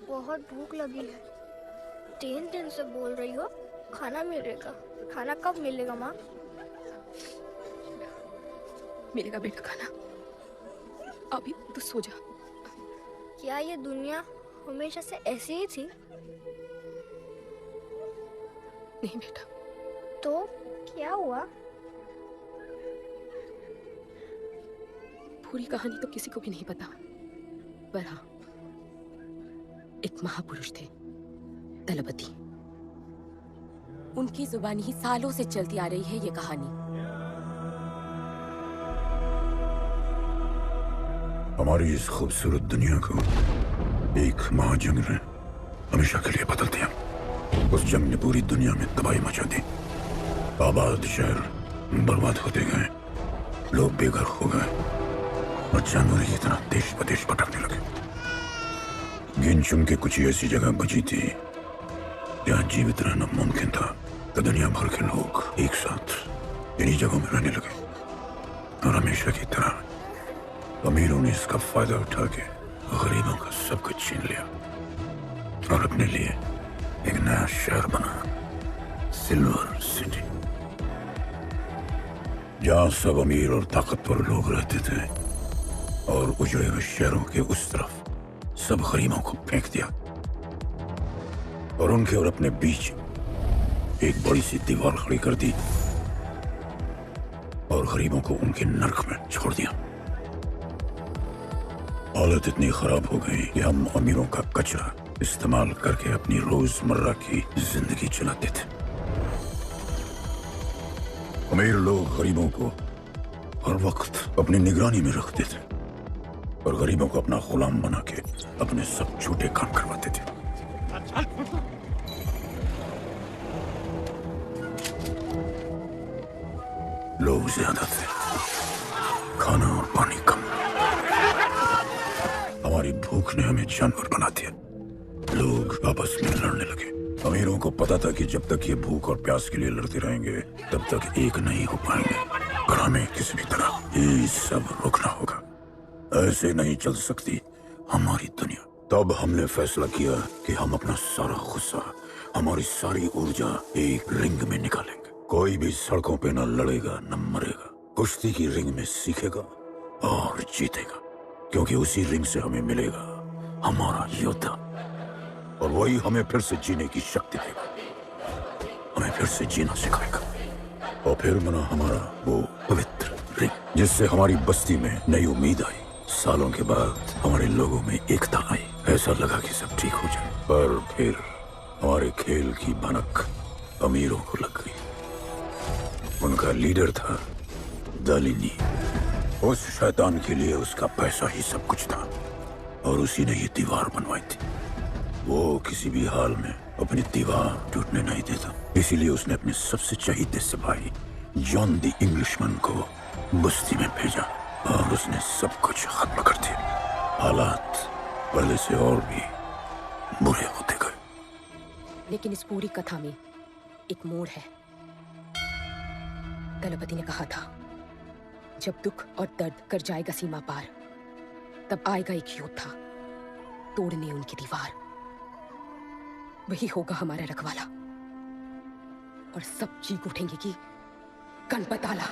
बहुत भूख लगी है। 3 दिन से बोल रही हो खाना मिलेगा। खाना कब मिलेगा माँ? मिलेगा बेटा खाना, अभी तो सो जा। क्या ये दुनिया हमेशा से ऐसी ही थी? नहीं बेटा। तो क्या हुआ? पूरी कहानी तो किसी को भी नहीं पता, पर हाँ, एक महापुरुष थे दलपति। उनकी जुबानी ही सालों से चलती आ रही है ये कहानी। हमारी इस खूबसूरत दुनिया को एक महाजंग ने हमेशा के लिए बदल दिया। उस जंग ने पूरी दुनिया में तबाही मचा दी। आबाद शहर बर्बाद होते गए, लोग बेघर हो गए और जानवर की तरह देश प्रदेश भटकने लगे। गिन चुन के कुछ ही ऐसी जगह बची थी जहाँ जीवित रहना मुमकिन था। तो दुनिया भर के लोग एक साथ इन्हीं जगहों में रहने लगे और हमेशा की तरह अमीरों ने इसका फायदा उठा के गरीबों का सब कुछ छीन लिया और अपने लिए एक नया शहर बना, सिल्वर सिटी, जहां सब अमीर और ताकतवर लोग रहते थे और उजड़े हुए शहरों के उस तरफ सब गरीबों को फेंक दिया और उनके और अपने बीच एक बड़ी सी दीवार खड़ी कर दी और गरीबों को उनके नर्क में छोड़ दिया। हालत इतनी खराब हो गई कि हम अमीरों का कचरा इस्तेमाल करके अपनी रोजमर्रा की जिंदगी चलाते थे। अमीर लोग गरीबों को हर वक्त अपनी निगरानी में रखते थे और गरीबों को अपना गुलाम बना के अपने सब झूठे काम करवाते थे। लोग ज्यादा थे, खाना और पानी कम। हमारी भूख ने हमें जानवर बना दिया। लोग आपस में लड़ने लगे। अमीरों को पता था कि जब तक ये भूख और प्यास के लिए लड़ते रहेंगे तब तक एक नहीं हो पाएंगे और हमें किसी भी तरह ये सब रोकना होगा। ऐसे नहीं चल सकती हमारी दुनिया। तब हमने फैसला किया कि हम अपना सारा गुस्सा, हमारी सारी ऊर्जा एक रिंग में निकालेंगे। कोई भी सड़कों पे न लड़ेगा न मरेगा, कुश्ती की रिंग में सीखेगा और जीतेगा, क्योंकि उसी रिंग से हमें मिलेगा हमारा योद्धा और वही हमें फिर से जीने की शक्ति देगा, हमें फिर से जीना सिखाएगा। और फिर बना हमारा वो पवित्र रिंग जिससे हमारी बस्ती में नई उम्मीद आई। सालों के बाद हमारे लोगों में एकता आई। ऐसा लगा कि सब ठीक हो जाए, पर फिर हमारे खेल की भनक अमीरों को लग गई। उनका लीडर था दालिनी। उस शैतान के लिए उसका पैसा ही सब कुछ था और उसी ने ये दीवार बनवाई थी। वो किसी भी हाल में अपनी दीवार टूटने नहीं देता, इसीलिए उसने अपने सबसे चहीते सिपाही जॉन द इंग्लिशमैन को बस्ती में भेजा और उसने सब कुछ खत्म कर दिया। हालात पहले से और भी बुरे होते गए। लेकिन इस पूरी कथा में एक मोड़ है। दलपति ने कहा था, जब दुख और दर्द कर जाएगा सीमा पार, तब आएगा एक योद्धा तोड़ने उनकी दीवार। वही होगा हमारा रखवाला और सब चीख उठेंगे कि गणपताला।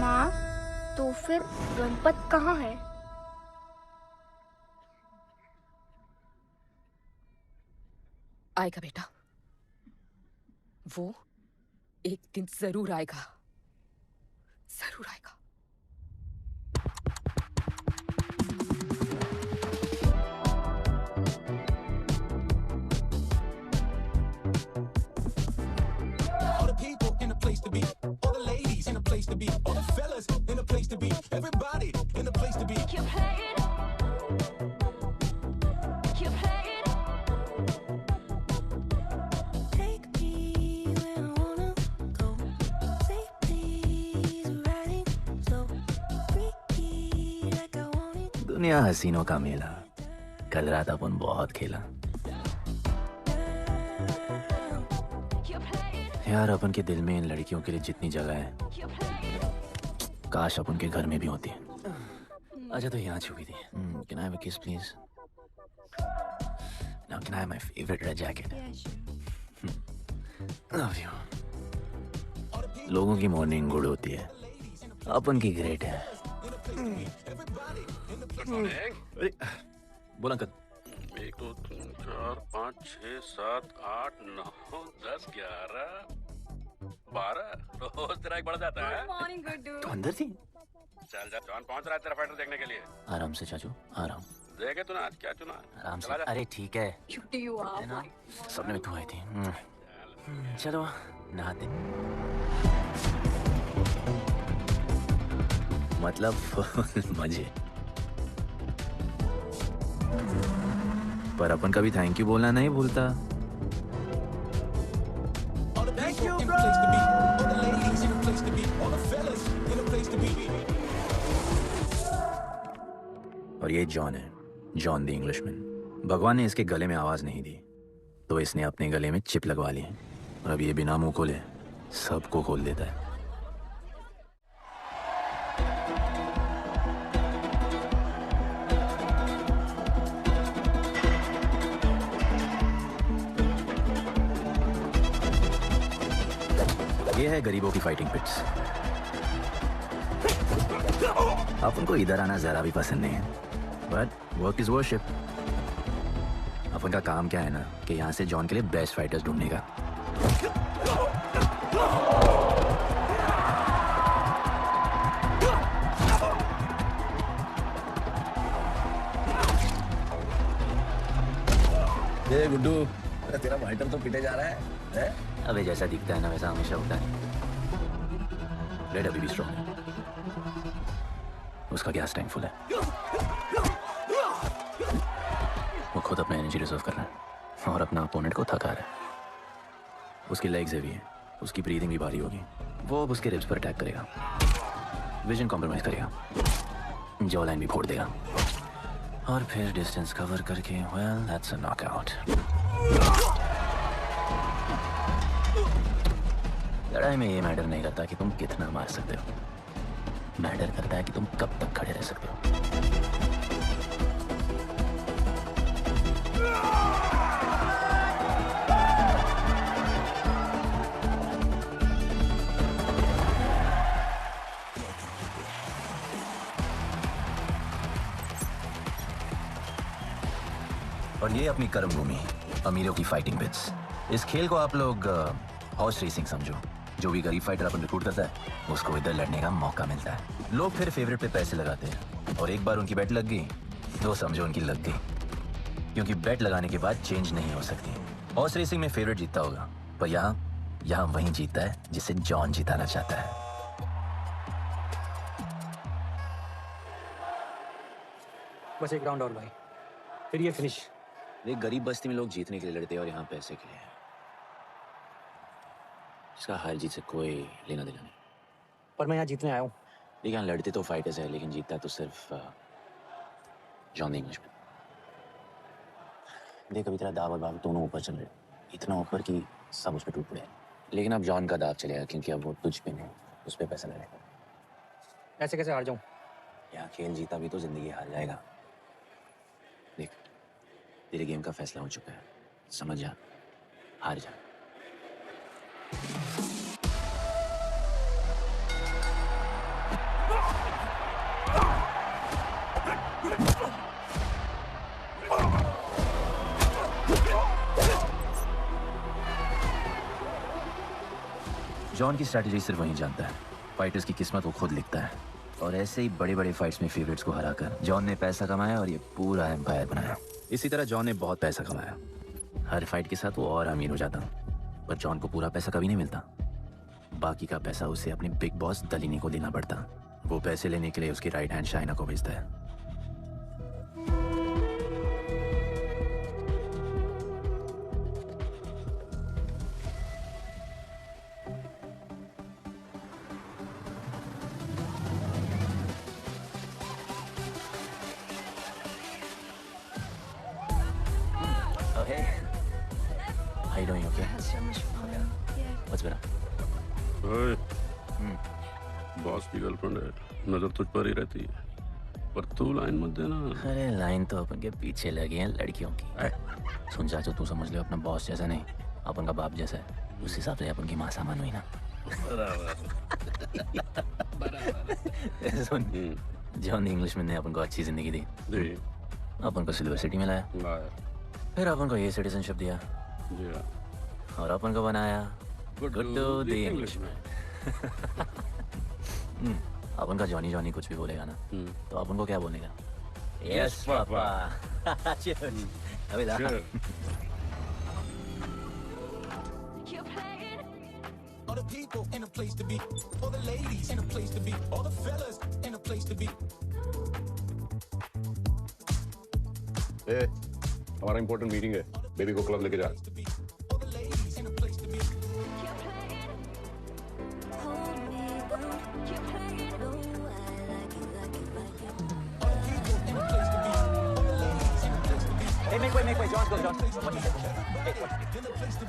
माँ, तो फिर गणपत कहाँ है? आएगा बेटा, वो एक दिन जरूर आएगा, जरूर आएगा। All the people in a place to be, all the ladies in a place to be, all the fellas in a place to be, everybody in a place to be. You play it. You play it. Take me where I wanna go. Say please, riding slow. Freaky like I want it. दुनिया हसीनों का मेला, कल रात अपन बहुत खेला। यार अपन के दिल में इन लड़कियों के लिए जितनी जगह है, काश अपन के घर में भी होती। अच्छा तो यहाँ छुपी थी। Can I have a kiss please? Now can I have my favorite red jacket? Love you. लोगों की मॉर्निंग गुड होती है, अपन की ग्रेट है। अरे बोला अंकल। 1 2 3 4 5 6 7 8 9 10 11 12 रोज तेरा एक बढ़ जाता है। मॉर्निंग गुड्डू। तो अंदर थी। चल जा, जॉन पहुंच रहा है तेरा फाइटर देखने के लिए। आराम से चाचू, आराम। देखे तूने आज क्या चुना? आराम से। चला जा। अरे ठीक है, क्यूटी यू आर। सपने में तू आई थी। चलो नहाते। मतलब मजे। पर अपन कभी थैंक यू बोलना नहीं भूलता। All the people in the place to be. All the ladies in the place to be. All the fellas in the place to be. और ये जॉन है, जॉन द इंग्लिशमैन। भगवान ने इसके गले में आवाज नहीं दी, तो इसने अपने गले में चिप लगवा ली। और अब ये बिना मुंह खोले सबको खोल देता है। ये है गरीबों की फाइटिंग पिट्स। अपन को इधर आना जरा भी पसंद नहीं है, बट वर्क इज वर्शिप। अपन का काम क्या है ना कि यहाँ से जॉन के लिए बेस्ट फाइटर्स ढूंढने का। ये गुड्डू, तेरा फाइटर तो पिटे जा रहा है? अबे जैसा दिखता है ना वैसा हमेशा होता है। रेड अभी भी स्ट्रॉन्ग है, उसका गैस टैंक फुल है। वो खुद अपना एनर्जी रिजर्व कर रहा है और अपना अपोनेंट को थका रहा है। उसकी लेग्स हेवी है, उसकी ब्रीदिंग भी भारी होगी। वो अब उसके रिब्स पर अटैक करेगा, विजन कॉम्प्रोमाइज करेगा, जॉ लाइन भी फोड़ देगा और फिर डिस्टेंस कवर करके वेल दैट्स अ नॉकआउट। लड़ाई में ये मैटर नहीं करता कि तुम कितना मार सकते हो, मैटर करता है कि तुम कब तक खड़े रह सकते हो। और ये अपनी कर्म भूमि, अमीरों की फाइटिंग पिट्स। इस खेल को आप लोग हॉर्स रेसिंग समझो। जो भी गरीब फाइटर अपन रिक्रूट करता है उसको इधर लड़ने का मौका मिलता है। लोग फिर फेवरेट पे पैसे लगाते हैं और एक बार उनकी बेट लग गई तो समझो उनकी लग गई, क्योंकि बेट लगाने के बाद चेंज नहीं हो सकती। हॉर्स रेसिंग में फेवरेट जीतता होगा, पर यहाँ वही जीतता है जिसे जॉन जिताना चाहता है। बस एक राउंड और भाई, फिर ये फिनिश। एक गरीब बस्ती में लोग जीतने के लिए लड़ते हैं और यहाँ पैसे के लिए। इसका हार जीत से कोई लेना देना नहीं। पर मैं यहाँ जीतने आया हूँ। देखिए यहाँ लड़ते तो फाइटर्स है, लेकिन जीतता तो सिर्फ जॉन द इंग्लिशमैन। देख अभी तेरा दाव और बाव दोनों ऊपर चल रहे, इतना ऊपर कि सब उस पर टूट पड़े। लेकिन अब जॉन का दाव चलेगा, क्योंकि अब वो तुझ पे नहीं, उस पर पैसा लगेगा। ऐसे कैसे हार जाऊँ? यहाँ खेल जीता भी तो जिंदगी हार जाएगा। देख तेरे गेम का फैसला हो चुका है, समझ जा, हार जा। जॉन की स्ट्रैटेजी सिर्फ वही जानता है, फाइटर्स की किस्मत वो खुद लिखता है। और ऐसे ही बड़े बड़े फाइट्स में फेवरेट्स को हराकर जॉन ने पैसा कमाया और ये पूरा एम्पायर बनाया। इसी तरह जॉन ने बहुत पैसा कमाया, हर फाइट के साथ वो और अमीर हो जाता। पर जॉन को पूरा पैसा कभी नहीं मिलता, बाकी का पैसा उसे अपने बिग बॉस दलिनी को देना पड़ता। वो पैसे लेने के लिए उसकी राइट हैंड शाइना को भेजता है। Oh, hey. How you doing? Okay? Has so much fun. Yeah. What's been up? ओए, बॉस की गर्लफ्रेंड है, नजर तुझ पर ही रहती है, पर तू लाइन मत देना। अरे लाइन तो अपन के पीछे लगी है लड़कियों की। सुन चाचू, तू समझ ले अपना बॉस जैसा नहीं, अपन का बाप जैसा है। उस हिसाब से अपन की माँ सामान हुई ना। सुन, जॉन इंग्लिश में ने अपन को अच्छी जिंदगी दी, जी, अपन को सिल्वर सिटी में लाया, फिर अपन को ये सिटीजनशिप दिया, जी हाँ। और अपन को बनाया गुड्डू दी इंग्लिश में। अपन का जॉनी जॉनी कुछ भी बोलेगा ना, तो अपन को क्या बोलेगा? Yes papa. अबे ला। All the people in a place to be, all the ladies in a place to be, all the fellas in a place to be. हमारा इंपॉर्टेंट मीटिंग है, बेबी को क्लब लेके जा। All the ladies in a place to be. Hold me down. Keep playing. Oh, I like it, like it, like it. All the people in a place to be, all the ladies in a place to be. Hey, make way, John's girl, John. What is it? Hey,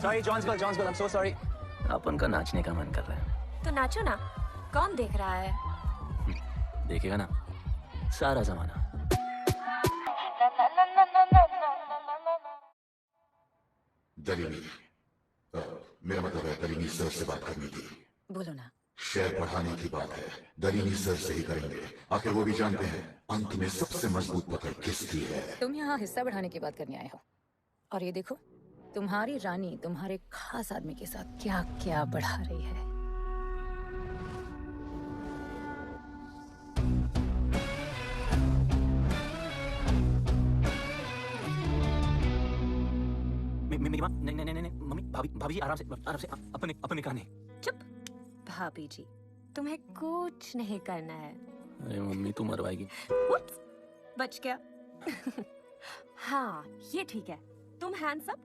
sorry, John's girl, I'm so sorry. अपन का नाचने का मन कर रहा है। तो नाचो ना, कौन देख रहा है? देखेगा ना सारा जमाना। दलीनी, मेरा मतलब है दलीनी सर से बात करनी थी। बोलो ना। शेयर बढ़ाने की बात है, दलीनी सर से ही करेंगे। आखिर वो भी जानते हैं अंत में सबसे मजबूत पकड़ किसकी है। तुम यहाँ हिस्सा बढ़ाने की बात करने आए हो, और ये देखो तुम्हारी रानी तुम्हारे खास आदमी के साथ क्या क्या बढ़ा रही है। मेरी माँ, नहीं, मम्मी, भाभी जी, आराम से, अपने काने। चुप। भाभी जी, तुम्हें कुछ नहीं करना है। अरे मम्मी, तू मरवाएगी। Oops, बच गया। हाँ, ये ठीक है। तुम हैंड्स अप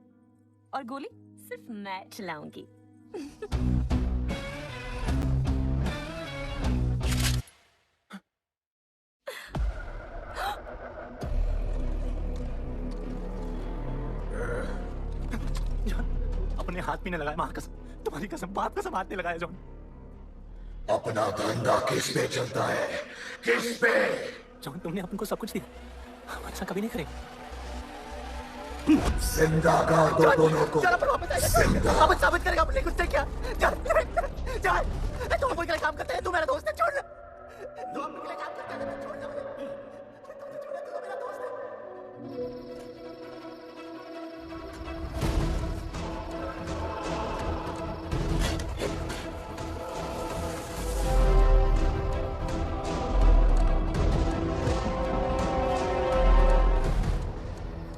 और गोली सिर्फ मैं चलाऊंगी। अपने हाथ भी नहीं लगाया, माँ कसम, तुम्हारी कसम, बाप कसम, हाथ नहीं लगाया जॉन। अपना धंधा किस पे चलता है, किस पे? जॉन, तुमने अपन को सब कुछ दिया, हम ऐसा कभी नहीं करेंगे। जिंदा कर दो दोनों को। जिंदा। अब साबित करेगा अपने कुछ से क्या? जान, तुम कोई काम करते हैं, तू मेरा दोस्त है, छोड़ दे। तू अपने के लिए काम करता है, छोड़ दे मुझे। तू मेरा दोस्त है।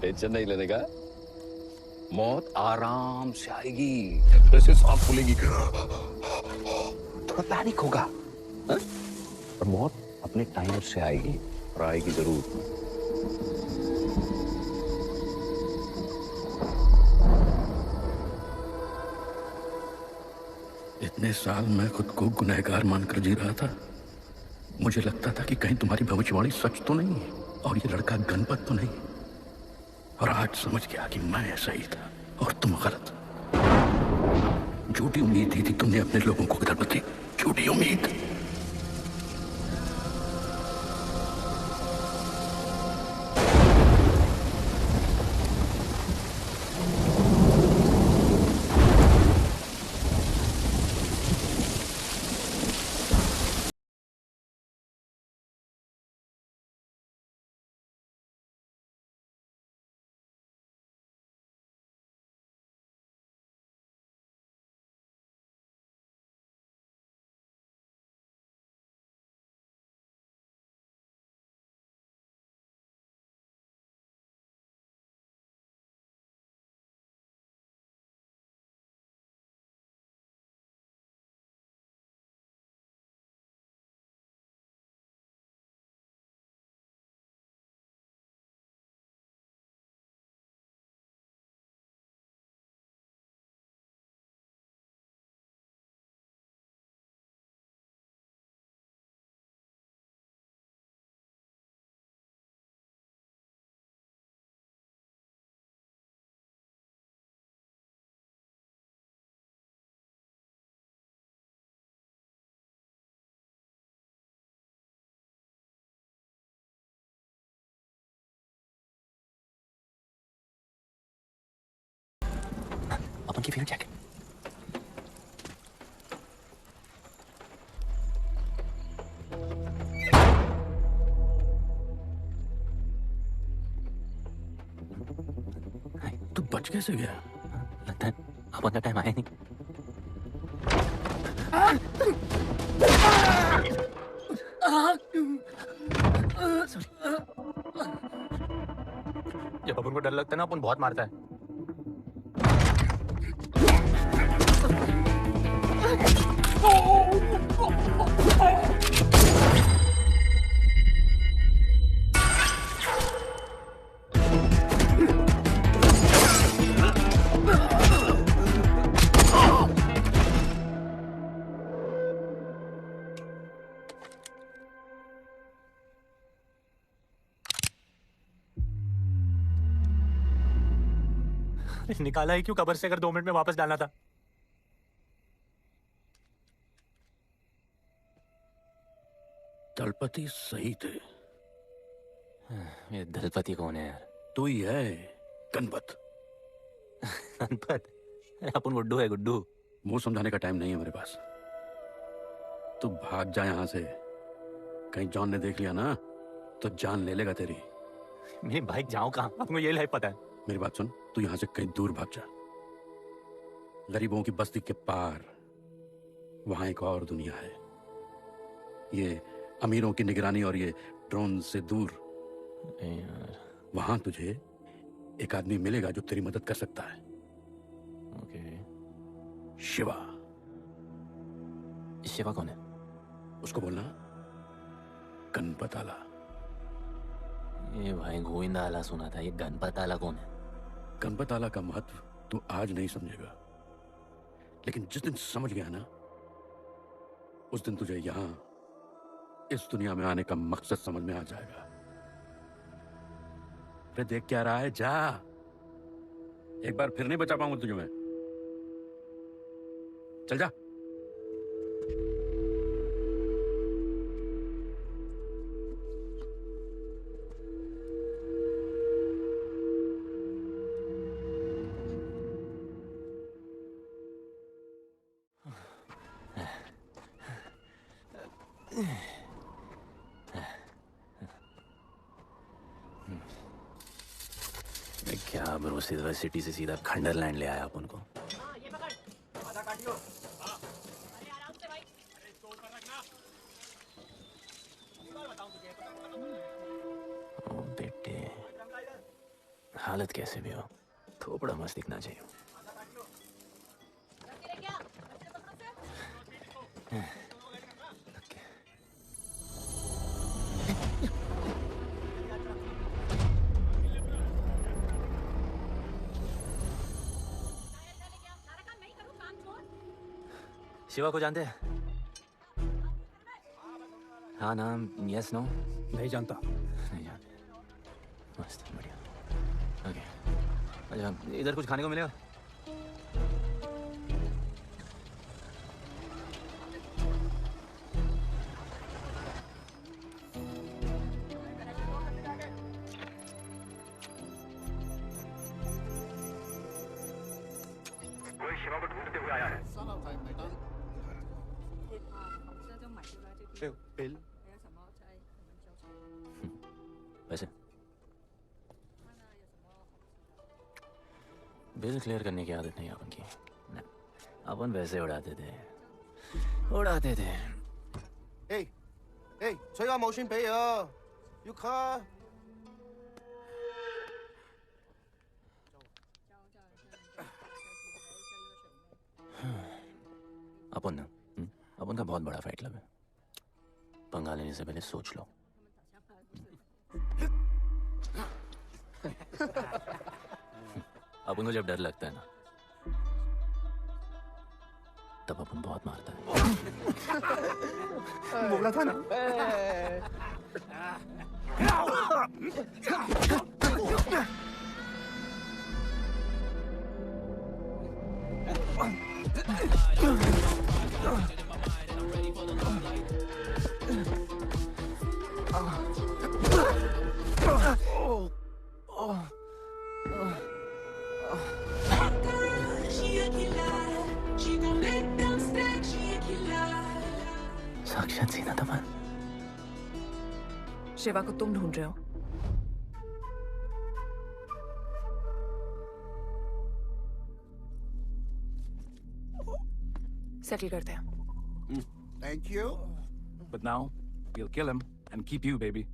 टेंशन नहीं लेने का, मौत आराम से आएगी, ऐसे सांप खुलेगी थोड़ा पैनिक होगा, पर मौत अपने टाइम से आएगी, और आएगी जरूर। इतने साल मैं खुद को गुनहगार मानकर जी रहा था। मुझे लगता था कि कहीं तुम्हारी भविष्यवाणी सच तो नहीं है और ये लड़का गणपत तो नहीं, और आज समझ गया कि मैं सही था और तुम गलत। झूठी उम्मीद दी थी तुमने अपने लोगों को, गणपति, झूठी उम्मीद। उनकी फेवरेट जैकेट। तू बच कैसे गया? लगता है अपन का टाइम आया नहीं। जब अपन को डर लगता है ना, अपन बहुत मारता है। निकाला ही क्यों कब्र से, अगर 2 मिनट में वापस डालना था? दलपति सही थे। ये दलपति कौन है यार? तू ही है, गणपत। गणपत? अपन गुड्डू है, गुड्डू। मुंह समझाने का टाइम नहीं है मेरे पास। तू भाग जा यहाँ से। कहीं जॉन ने देख लिया ना तो जान ले लेगा तेरी। मेरी बाइक जाऊं कहाँ? आपको ये लाइफ पता है। मेरी बात सुन, तू यहाँ से कहीं दूर भाग जा। गरीबों की बस्ती के पार वहां एक और दुनिया है। ये अमीरों की निगरानी और ये ड्रोन से दूर। वहां तुझे एक आदमी मिलेगा जो तेरी मदद कर सकता है। ओके। शिवा। शिवा कौन है? उसको बोलना गणपत आला। ये भाई गोविंद आला सुना था, ये गणपत आला कौन है? गणपत आला का महत्व तू आज नहीं समझेगा, लेकिन जिस दिन समझ गया ना, उस दिन तुझे यहां इस दुनिया में आने का मकसद समझ में आ जाएगा। अरे देख क्या रहा है, जा। एक बार फिर नहीं बचा पाऊंगा तुझे मैं। चल जा। क्या ब्रो, सिल्वर सिटी से सीधा खंडरलैंड ले आया अपन को। ओ बेटे, हालत कैसे भी हो, थोड़ा मस्त दिखना चाहिए। शिवा को जानते हैं? हाँ, नाम यस नो? नहीं जानता। नहीं जानते। मस्त, बढ़िया। ओके, अच्छा इधर कुछ खाने को मिलेगा? कोई शिवा को ढूंढते हुए आया है। बिल वैसे बिल क्लियर करने की आदत नहीं अपन की। अपन वैसे उड़ाते थे। Hey, hey， 吹下冇算俾啊，要卡。 अपन ना अपन का बहुत बड़ा फाइट क्लब है। पंगा लेने से पहले सोच लो। अपन को जब डर लगता है ना, तब अपन बहुत मारता है। बोला था ना। शिवा को तुम ढूंढ रहे हो? सेटल करते हैं। Thank you. But now, we'll kill him and keep you, baby.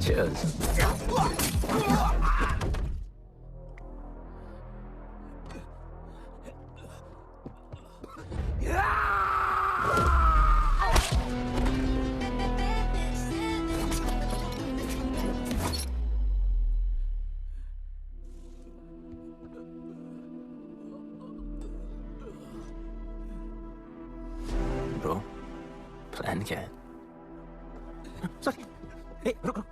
Cheers. Bro, plan क्या है? सॉरी, रुक रुक।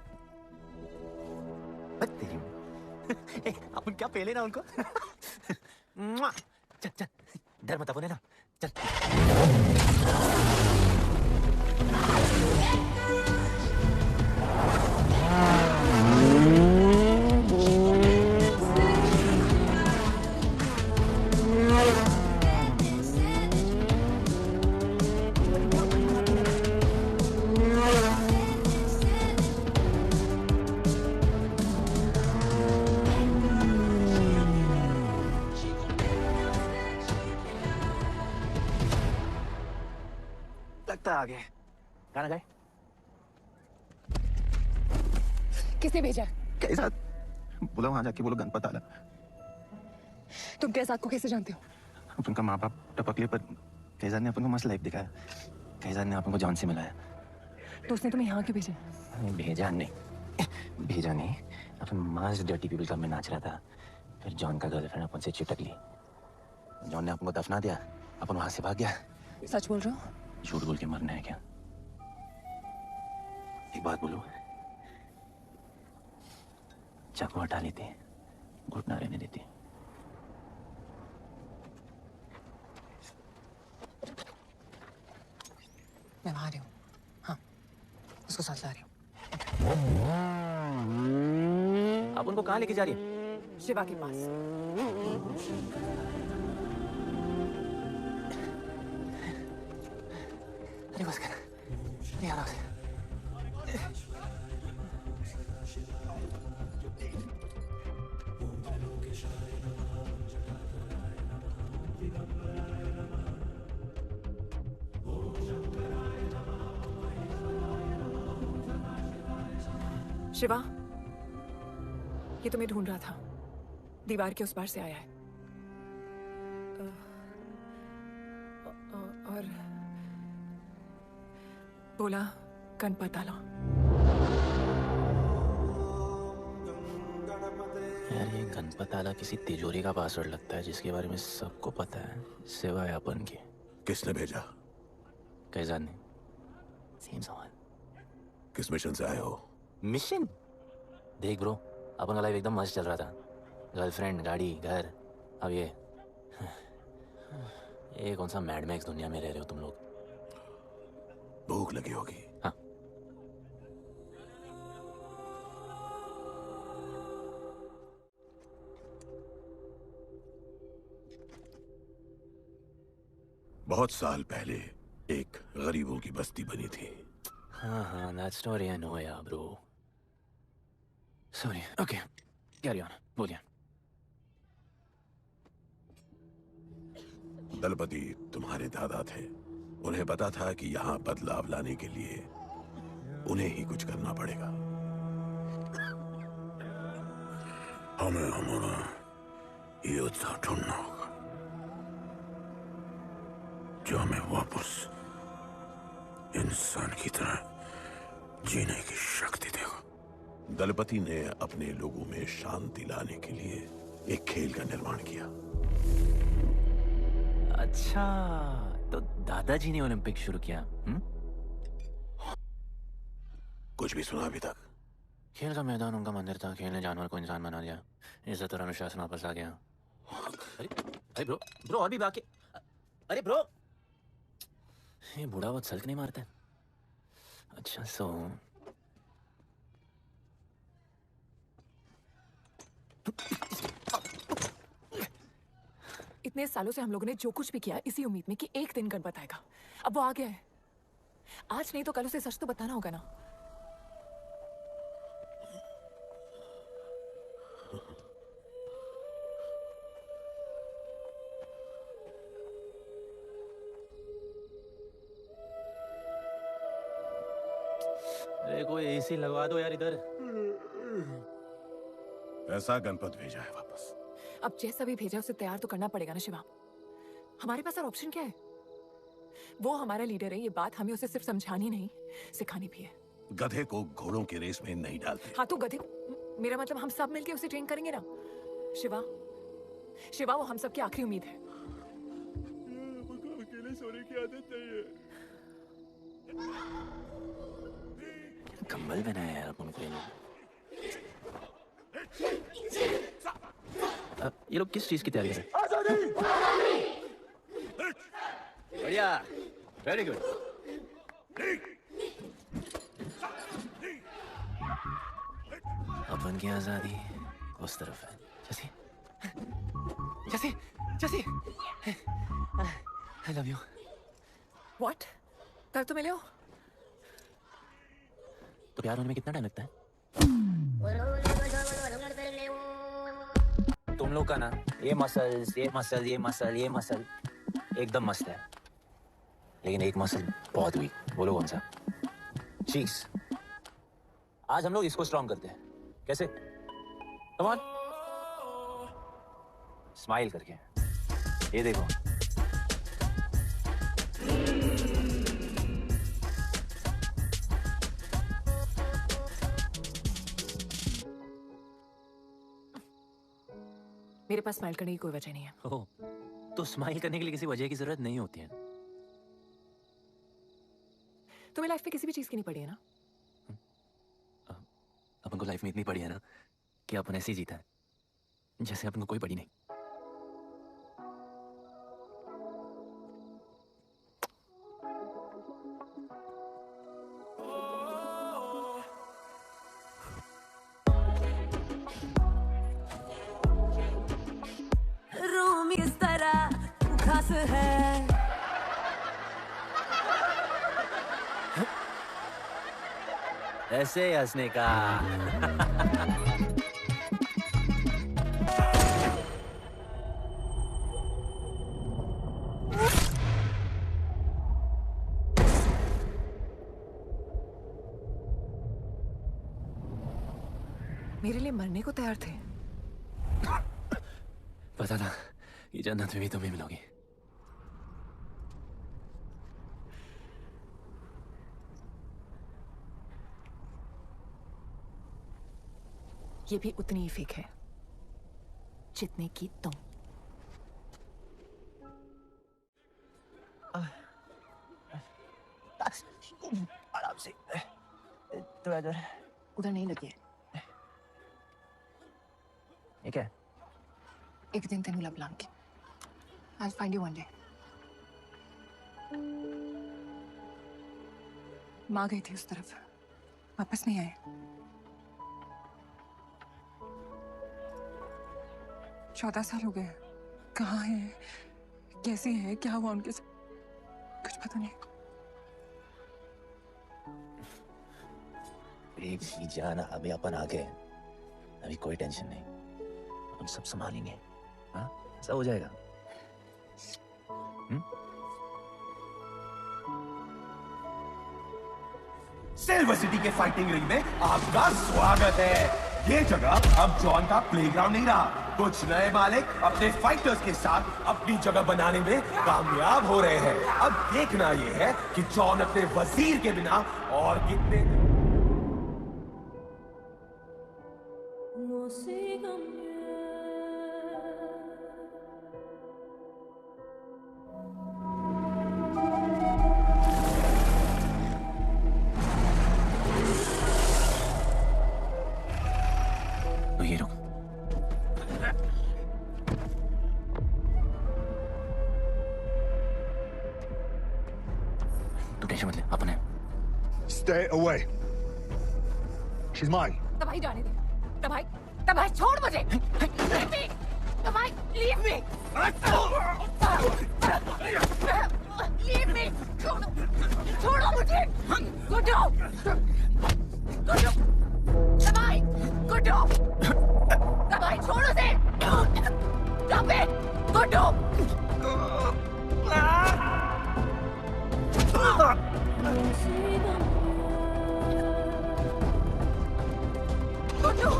अपन क्या पहले ना उनको। चल चल, डर मत अपने ना, चल। लगता आ गए। गाना गाए? किसने भेजा? कैसा? बोला वहां जाके बोलो गणपत आला। तुम कैसाद को कैसे जानते हो? अपन का माँ बाप टपकले पर कैसाद ने अपन को मस्त लाइफ दिखाया। कैसाद ने अपन को जॉन से मिलाया। तो उसने तुम्हें यहाँ क्यों भेजा? भेजा नहीं। अपन मस्त डर्टी पीपल क्लब में नाच रहा था। फिर जॉन का गर्लफ्रेंड अपन से चिपक ली। जॉन ने अपन को दफना दिया। अपन वहां से भाग गया। सच बोल रहे हो? झूठ बोल के मरना है क्या? एक बात बोलूं, चाकू हटा लेते, घुटना रहने देते। मैं वहां आ रही हूँ। हाँ, उसको साथ ला रही हूँ। आप उनको कहाँ लेके जा रही है? शिवा के पास। अरे बस कर, नहीं आ रहा। शिवा, ये तुम्हें ढूंढ रहा था। दीवार के उस पार से आया है। और बोला गणपत आला। यार ये गणपत आला किसी तिजोरी का पासवर्ड लगता है जिसके बारे में सबको पता है सिवाय अपन के। किसने भेजा? कैसाद ने। सेम सवाल। किस मिशन से आए हो? मिशन? देख ब्रो, अपन का लाइफ एकदम मस्त चल रहा था। गर्लफ्रेंड, गाड़ी, घर। अब ये कौन सा मैड मैक्स दुनिया में रह रहे हो तुम लोग? भूख लगी होगी। हाँ। बहुत साल पहले एक गरीबों की बस्ती बनी थी। हाँ, that story I know यार bro. Sorry, okay, carry on, बोलिए। दलपति तुम्हारे दादा थे। उन्हें पता था कि यहाँ बदलाव लाने के लिए उन्हें ही कुछ करना पड़ेगा। हमें हमारा योद्धा ढूंढना होगा जो हमें वापस इंसान की तरह जीने की शक्ति देगा। दलपति ने अपने लोगों में शांति लाने के लिए एक खेल का निर्माण किया। अच्छा, तो दादाजी ने ओलंपिक शुरू किया? कुछ भी सुना अभी तक? खेल का मैदान उनका मंदिर था, खेल ने जानवर को इंसान बना दिया, इज्जत और अनुशासन वापस आ गया। अरे ब्रो और भी बाकी। अरे ब्रो, ये बूढ़ा बहुत सल्क नहीं मारता है। अच्छा सो इतने सालों से हम लोगों ने जो कुछ भी किया इसी उम्मीद में कि एक दिन गण बताएगा। अब वो आ गया है। आज नहीं तो कल उसे सच तो बताना होगा ना। अरे कोई एसी लगवा दो यार इधर। ऐसा गणपत भेजा है वापस। अब जैसा भी भेजा उसे तैयार तो करना पड़ेगा ना शिवा। हमारे पास और ऑप्शन क्या है? वो हमारा लीडर है, ये बात हमें उसे सिर्फ समझानी नहीं सिखानी भी है। गधे को घोड़ों की रेस में नहीं डालते। हाँ तो गधे, मेरा मतलब हम सब मिलके उसे ट्रेन करेंगे ना। शिवा, शिवा वो हम सब की आखिरी उम्मीद है। अकेले सोने की आदत नहीं है। कंबल बनाया यार अपन को ये लोग किस चीज की तैयारी कर रहे हैं? बढ़िया, वेरी गुड। अपन की आजादी उस तरफ है। जैसे जैसे जैसे आई लव यू। व्हाट? कल तो मिले हो? तो प्यार होने में कितना टाइम लगता है? तुम लोग का ना ये मसल एकदम मस्त है, लेकिन एक मसल बहुत वीक। बोलो कौन सा? चीज। आज हम लोग इसको स्ट्रॉन्ग करते हैं। कैसे? कम ऑन, स्माइल करके। ये देखो, मेरे पास स्माइल करने की कोई वजह नहीं है। ओह, तो स्माइल करने के लिए किसी वजह की जरूरत नहीं होती है। तुम्हें लाइफ में किसी भी चीज की नहीं पड़ी है ना? अपन को लाइफ में इतनी पड़ी है ना कि अपन ऐसे ही जीता है जैसे अपन को कोई पड़ी नहीं। रूम इस तरह खास है। ऐसे हंसने का। मेरे लिए मरने को तैयार थे। पता था कि जन्नत में भी तुम्हें मिलोगी। ये भी उतनी ही फेक है जितने की तुम। आराम से। तो इधर उधर नहीं लगी है। ये क्या है? एक दिन तेनू लब Langi. I'll find you one day. माँ गई थी उस तरफ, वापस नहीं आए। 14 साल हो गए। कहाँ है, कैसी है, क्या हुआ उनके साथ, कुछ पता नहीं। बेबी जान, अभी अपन आ गए, अभी कोई टेंशन नहीं, हम सब संभालेंगे। हाँ, सब हो जाएगा। सिल्वर सिटी के फाइटिंग रिंग में आपका स्वागत है। ये जगह अब जॉन का प्लेग्राउंड नहीं रहा। कुछ नए मालिक अपने फाइटर्स के साथ अपनी जगह बनाने में कामयाब हो रहे हैं। अब देखना ये है कि जॉन अपने वजीर के बिना और कितने तो ये रुक। तू टेंशन मत ले, अपने। Stay away. She's mine. तबाही जाने दे। तबाही, तबाही छोड़ मुझे। Leave me. तबाही, leave me. Leave me. छोड़ो मुझे। गुड्डू। गुड्डू। तबाही, गुड्डू। तबाही छोड़ उसे। Stop it. गुड्डू। गुड्डू।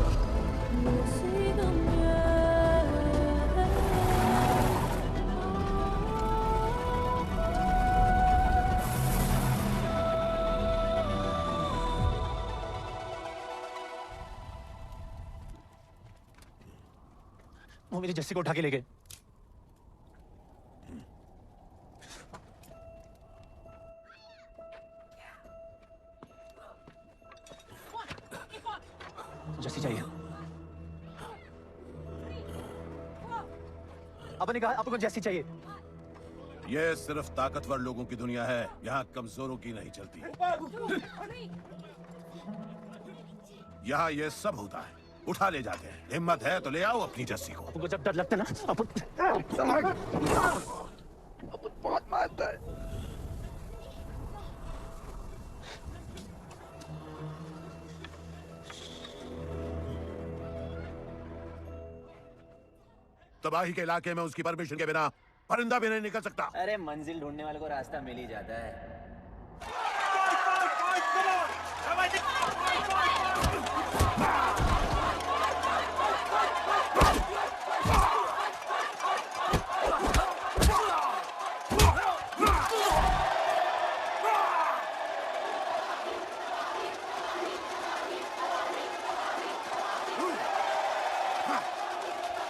वो मेरी जस्सी को उठा के ले गए। जस्सी चाहिए। अपन ने कहा आपको जस्सी चाहिए। ये सिर्फ ताकतवर लोगों की दुनिया है, यहाँ कमजोरों की नहीं चलती। यहाँ ये सब होता है, उठा ले जाते हैं। हिम्मत है तो ले आओ अपनी जस्सी को। आपको जब डर लगता है ना, बहुत मारता है। तबाही के इलाके में उसकी परमिशन के बिना परिंदा भी नहीं निकल सकता। अरे मंजिल ढूंढने वाले को रास्ता मिल ही जाता है।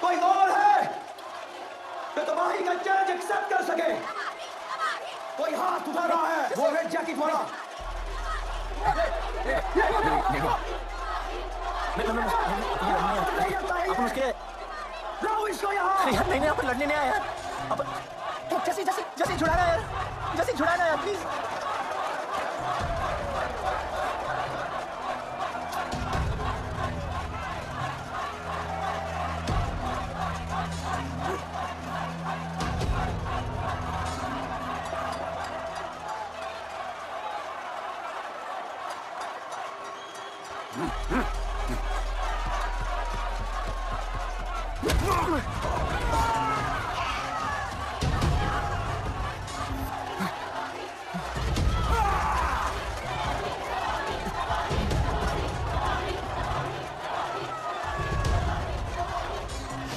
कोई और है तो तबाही का चैलेंज एक्सेप्ट कर सके? कोई हाथ उठा रहा है? वो रेड जैकेट वाला। अपन उसके लाओ इसको यहाँ। यार नहीं अपन लड़ने नहीं आया यार। अपन जस्सी जस्सी जस्सी छुड़ाना यार, जस्सी छुड़ाना यार प्लीज।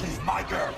She's my girl.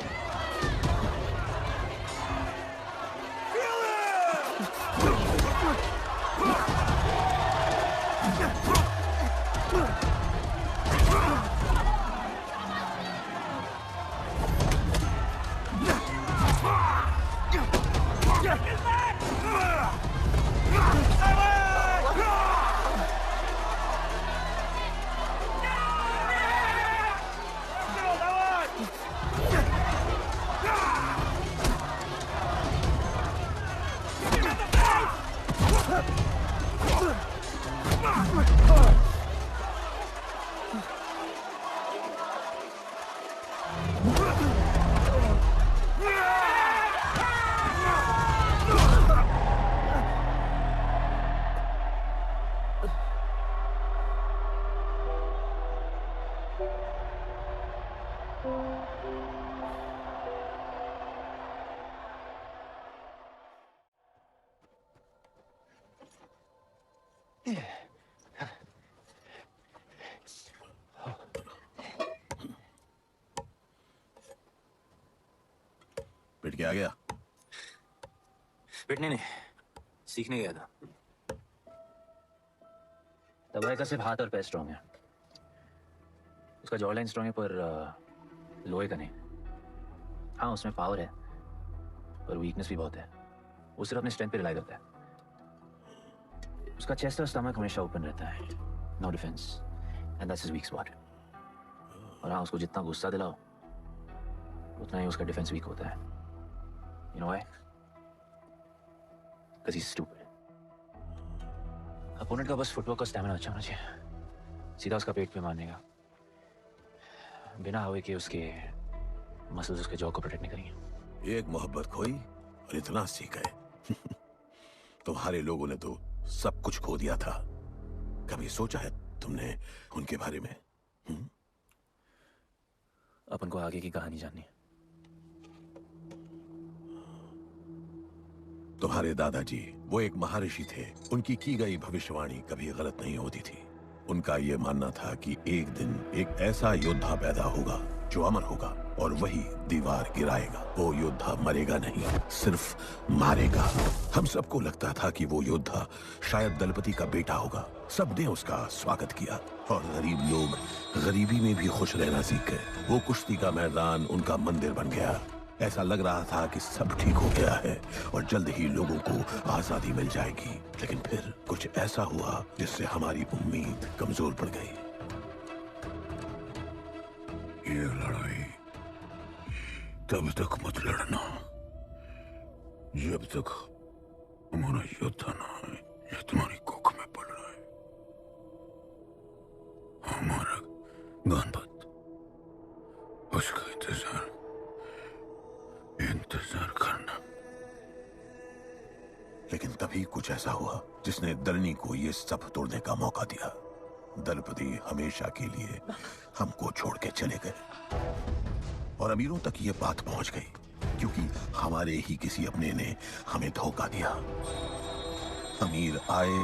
पिट के आ गया? पिटने नहीं, सीखने गया था। दबाई का सिर्फ हाथ और पैर स्ट्रॉन्ग है, उसका जॉ लाइन स्ट्रॉन्ग है, पर लोहे का नहीं। हाँ, उसमें पावर है पर वीकनेस भी बहुत है। वो सिर्फ अपने स्ट्रेंथ पे रिलाई करता है। उसका चेस्ट और स्टमक हमेशा ओपन रहता है, no defence, and that's his weak spot. और हाँ, उसको जितना गुस्सा दिलाओ उतना ही उसका डिफेंस वीक होता है। You know why? Because he is stupid. Opponent का बस फुटवर्क और स्टैमिना अच्छा होना चाहिए, सीधा उसका पेट पे मारने का, बिना हवा के उसके मसल्स उसके जॉ को प्रोटेक्ट नहीं करेंगे। एक मोहब्बत खोई और इतना सीख गए। तुम्हारे लोगों ने तो सब कुछ खो दिया था। कभी सोचा है तुमने उनके बारे में? अपन को आगे की कहानी जाननी है। तुम्हारे दादाजी वो एक महर्षि थे। उनकी की गई भविष्यवाणी कभी गलत नहीं होती थी। उनका ये मानना था कि एक दिन एक ऐसा योद्धा पैदा होगा जो अमर होगा और वही दीवार गिराएगा। वो योद्धा मरेगा नहीं, सिर्फ मारेगा। हम सबको लगता था कि वो योद्धा शायद दलपति का बेटा होगा। सबने उसका स्वागत किया और गरीब लोग गरीबी में भी खुश रहना सीख गए। वो कुश्ती का मैदान उनका मंदिर बन गया। ऐसा लग रहा था कि सब ठीक हो गया है और जल्द ही लोगों को आजादी मिल जाएगी। लेकिन फिर कुछ ऐसा हुआ जिससे हमारी उम्मीद कमजोर पड़ गई। ये लड़ाई तब तक मत लड़ना जब तक हमारा योद्धा ना आए या तुम्हारी कोख में पड़ रहा है। हमारा गणपत, उसका इंतजार करना। लेकिन तभी कुछ ऐसा हुआ जिसने दलनी को ये सब तोड़ने का मौका दिया। दलपति हमेशा के लिए हमको छोड़ के चले गए और अमीरों तक ये बात पहुंच गई क्योंकि हमारे ही किसी अपने ने हमें धोखा दिया। अमीर आए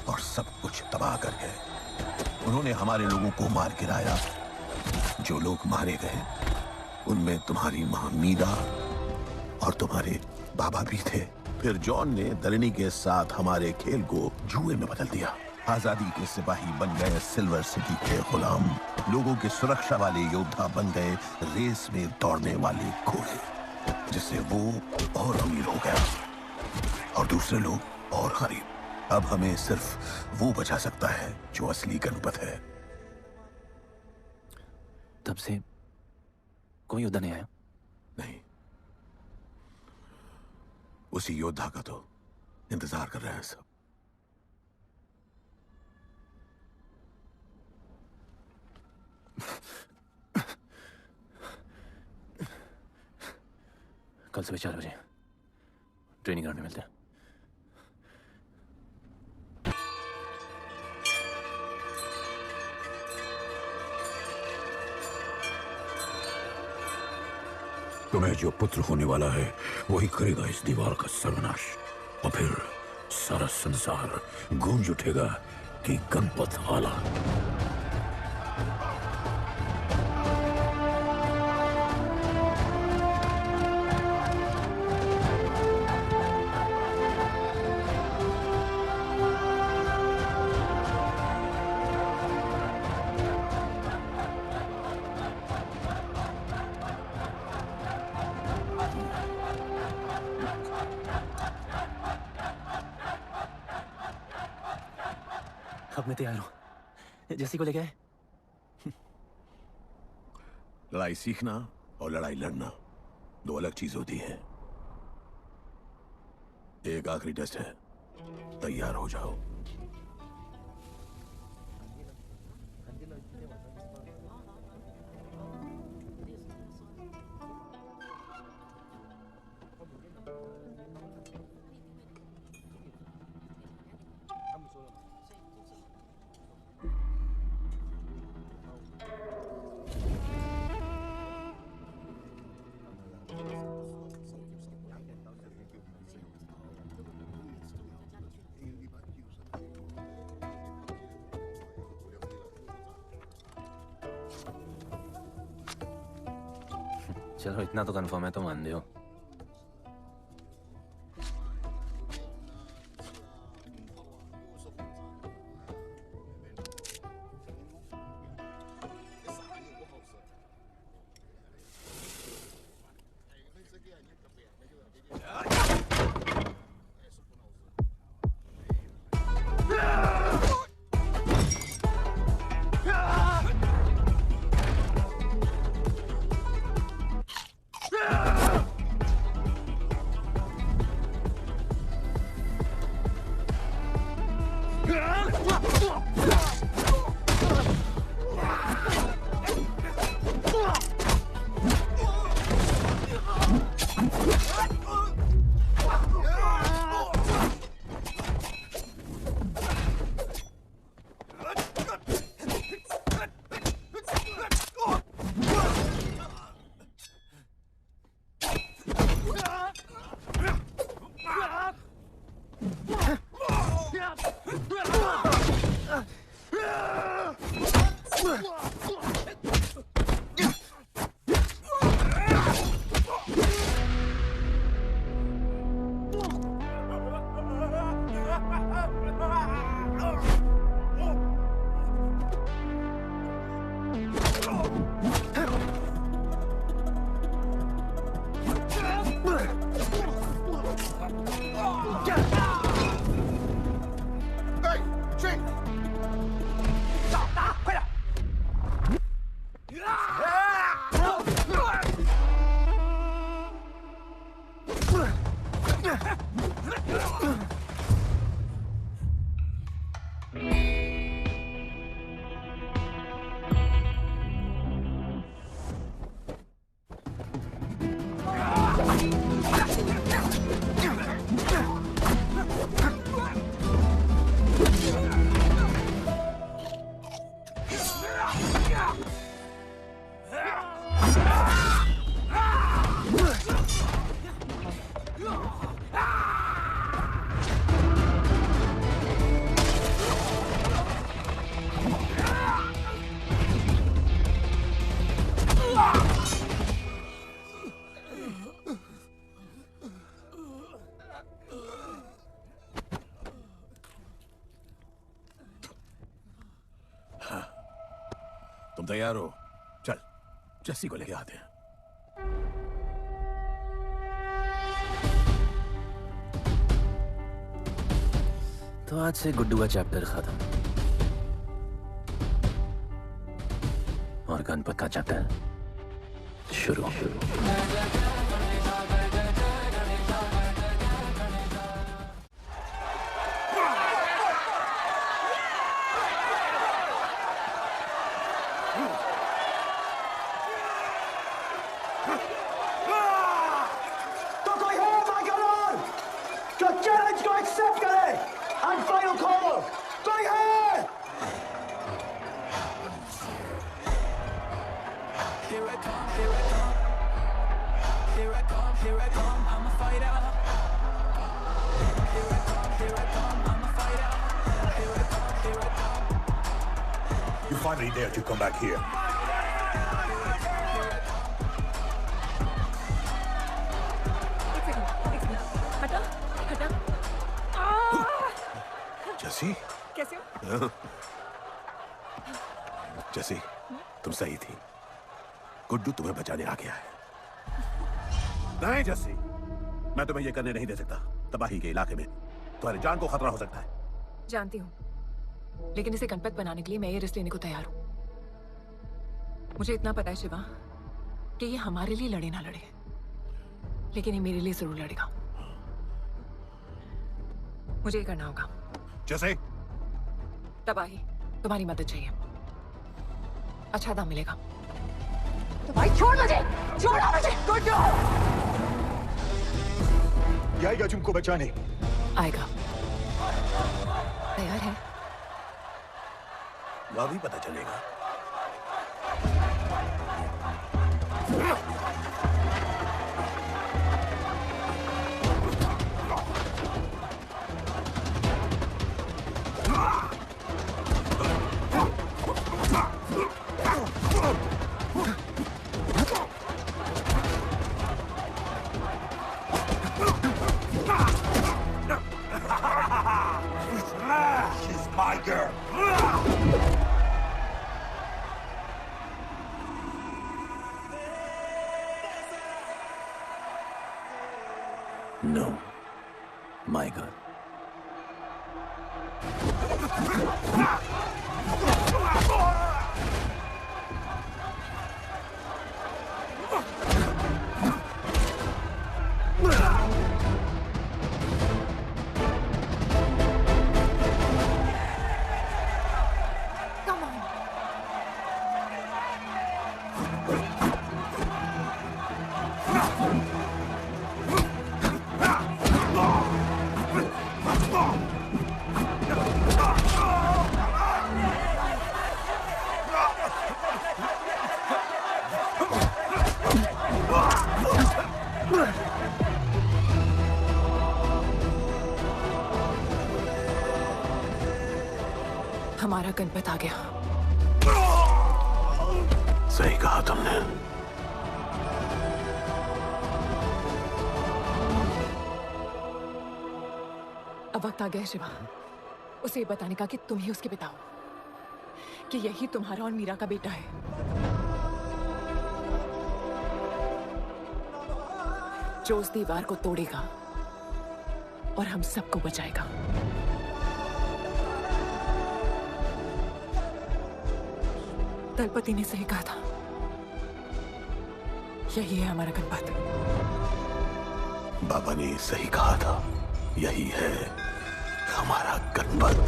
और सब कुछ तबाह कर गए। उन्होंने हमारे लोगों को मार गिराया। जो लोग मारे गए उनमें तुम्हारी मां मीरा और तुम्हारे बाबा भी थे। फिर जॉन ने दलनी के साथ हमारे खेल को जुए में बदल दिया। आजादी के सिपाही बन गए सिल्वर सिटी के गुलाम। लोगों की सुरक्षा वाले योद्धा बन गए रेस में दौड़ने वाले घोड़े, जिससे वो और अमीर हो गया और दूसरे लोग और गरीब। अब हमें सिर्फ वो बचा सकता है जो असली गणपत है। तब से कोई योद्धा नहीं आया? नहीं, उसी योद्धा का तो इंतजार कर रहे हैं सब। कल सुबह 4 बजे ट्रेनिंग ग्राउंड में मिलते हैं। तुम्हें जो पुत्र होने वाला है वही करेगा इस दीवार का सर्वनाश। और फिर सारा संसार गूंज उठेगा कि गणपत आला। अब मैं तैयार हूं। जैसी को ले गए। लड़ाई सीखना और लड़ाई लड़ना दो अलग चीज होती है। एक आखिरी टेस्ट है, तैयार हो जाओ। चलो इतना तो कंफर्म है तो मान दो। तुम तैयार हो? चल जस्सी को लेके आते हैं। तो आज से गुड्डू का चैप्टर खत्म और गणपत का चैप्टर शुरू। तो कोई है माइकल जो चैलेंज को एक्सेप्ट करे एंड फाइनल कॉल? कोई है? Here I come, here I come. Here I come, here I come, I'm a fighter. Here I come, here I come, I'm a fighter. Here I come, here I come. You finally dared to come back here. हटा हटा। जस्सी? कैसे हो? जस्सी, तुम सही थी। गुड्डू तुम्हें बचाने आ गया है। नहीं जस्सी, मैं तुम्हें यह करने नहीं दे सकता। तबाही के इलाके में तुम्हारी जान को खतरा हो सकता है। जानती हूँ, लेकिन इसे गणपत बनाने के लिए मैं ये रिस्क लेने को तैयार हूँ। मुझे इतना पता है शिवा कि ये हमारे लिए लड़े ना लड़े, लेकिन ये मेरे लिए जरूर लड़ेगा। मुझे ये करना होगा। जैसे तबाही, तुम्हारी मदद चाहिए। अच्छा दाम मिलेगा। तो भाई छोड़ मुझे, छोड़ो मुझे, गुड्डू! ये आएगा तुमको बचाने। आएगा। तैयार है? अभी पता चलेगा। She's my girl. No, my girl. हमारा गणपत आ गया। सही कहा तुमने। अब वक्त आ गया है शिवा, उसे ये बताने का कि तुम ही उसके पिता हो, कि यही तुम्हारा और मीरा का बेटा है। जो उस दीवार को तोड़ेगा और हम सबको बचाएगा। दलपति ने सही कहा था, यही है हमारा गणपत। बाबा ने सही कहा था, यही है हमारा गणपत।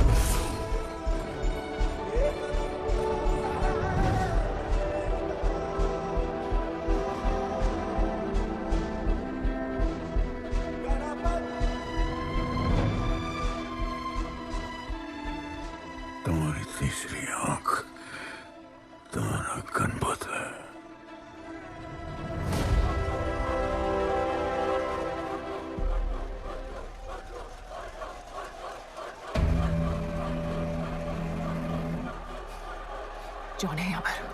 तुम्हारी तीसरी आंख तुम्हारा गणपत है। जॉन है यहाँ पर।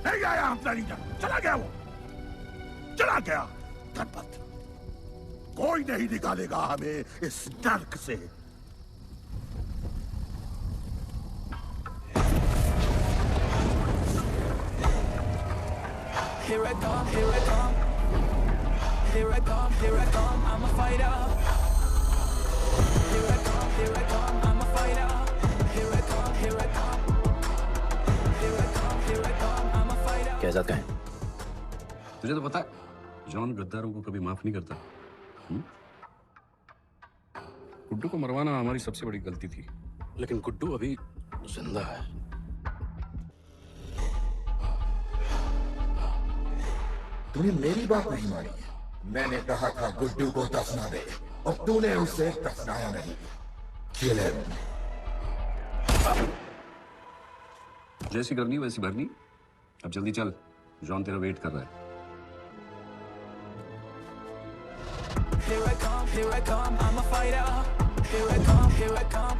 नहीं आया हम प्लानिंग, चला गया वो, चला गया। गणपत कोई नहीं निकालेगा हमें इस नर्क से। Here I come, here I come. Here I come, here I come, I'm a fighter. Here I come, here I come, I'm a fighter. Here I come, here I come. Here I come, here I come, I'm a fighter. कैसा कहें? तुझे तो पता है John गद्दारों को कभी माफ नहीं करता। गुड्डू को मरवाना हमारी सबसे बड़ी गलती थी, लेकिन गुड्डू अभी जिंदा है। तूने मेरी बात नहीं मानी। मैंने कहा था गुड्डू को दफना दे और तूने उसे दफनाया नहीं। Kill him. जैसी करनी वैसी भरनी। अब जल्दी चल, जॉन तेरा वेट कर रहा है। Here I come, I'm a fighter. Here I come, here I come.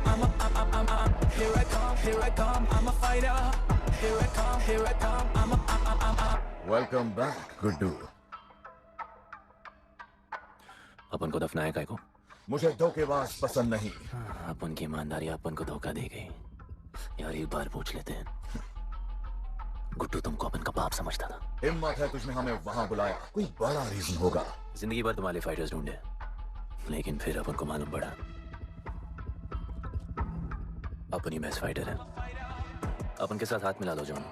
Here I come, here I come. I'm a fighter. Here I come, here I come. Welcome back Guddu. अपन को दफनाया काय को? मुझे धोखेबाज पसंद नहीं। अपन की ईमानदारी अपन को धोखा दे गई। यार एक बार पूछ लेते हैं, गुड्डू तुमको अपन का बाप समझता था। हिम्मत है तुझने हमें वहां बुलाया, कोई बड़ा रीजन होगा। जिंदगी भर तुम्हारे फाइटर्स ढूंढे, लेकिन फिर अपन को मालूम पड़ा अपन ही बेस्ट फाइटर है। अपन के साथ हाथ मिला लो जॉन,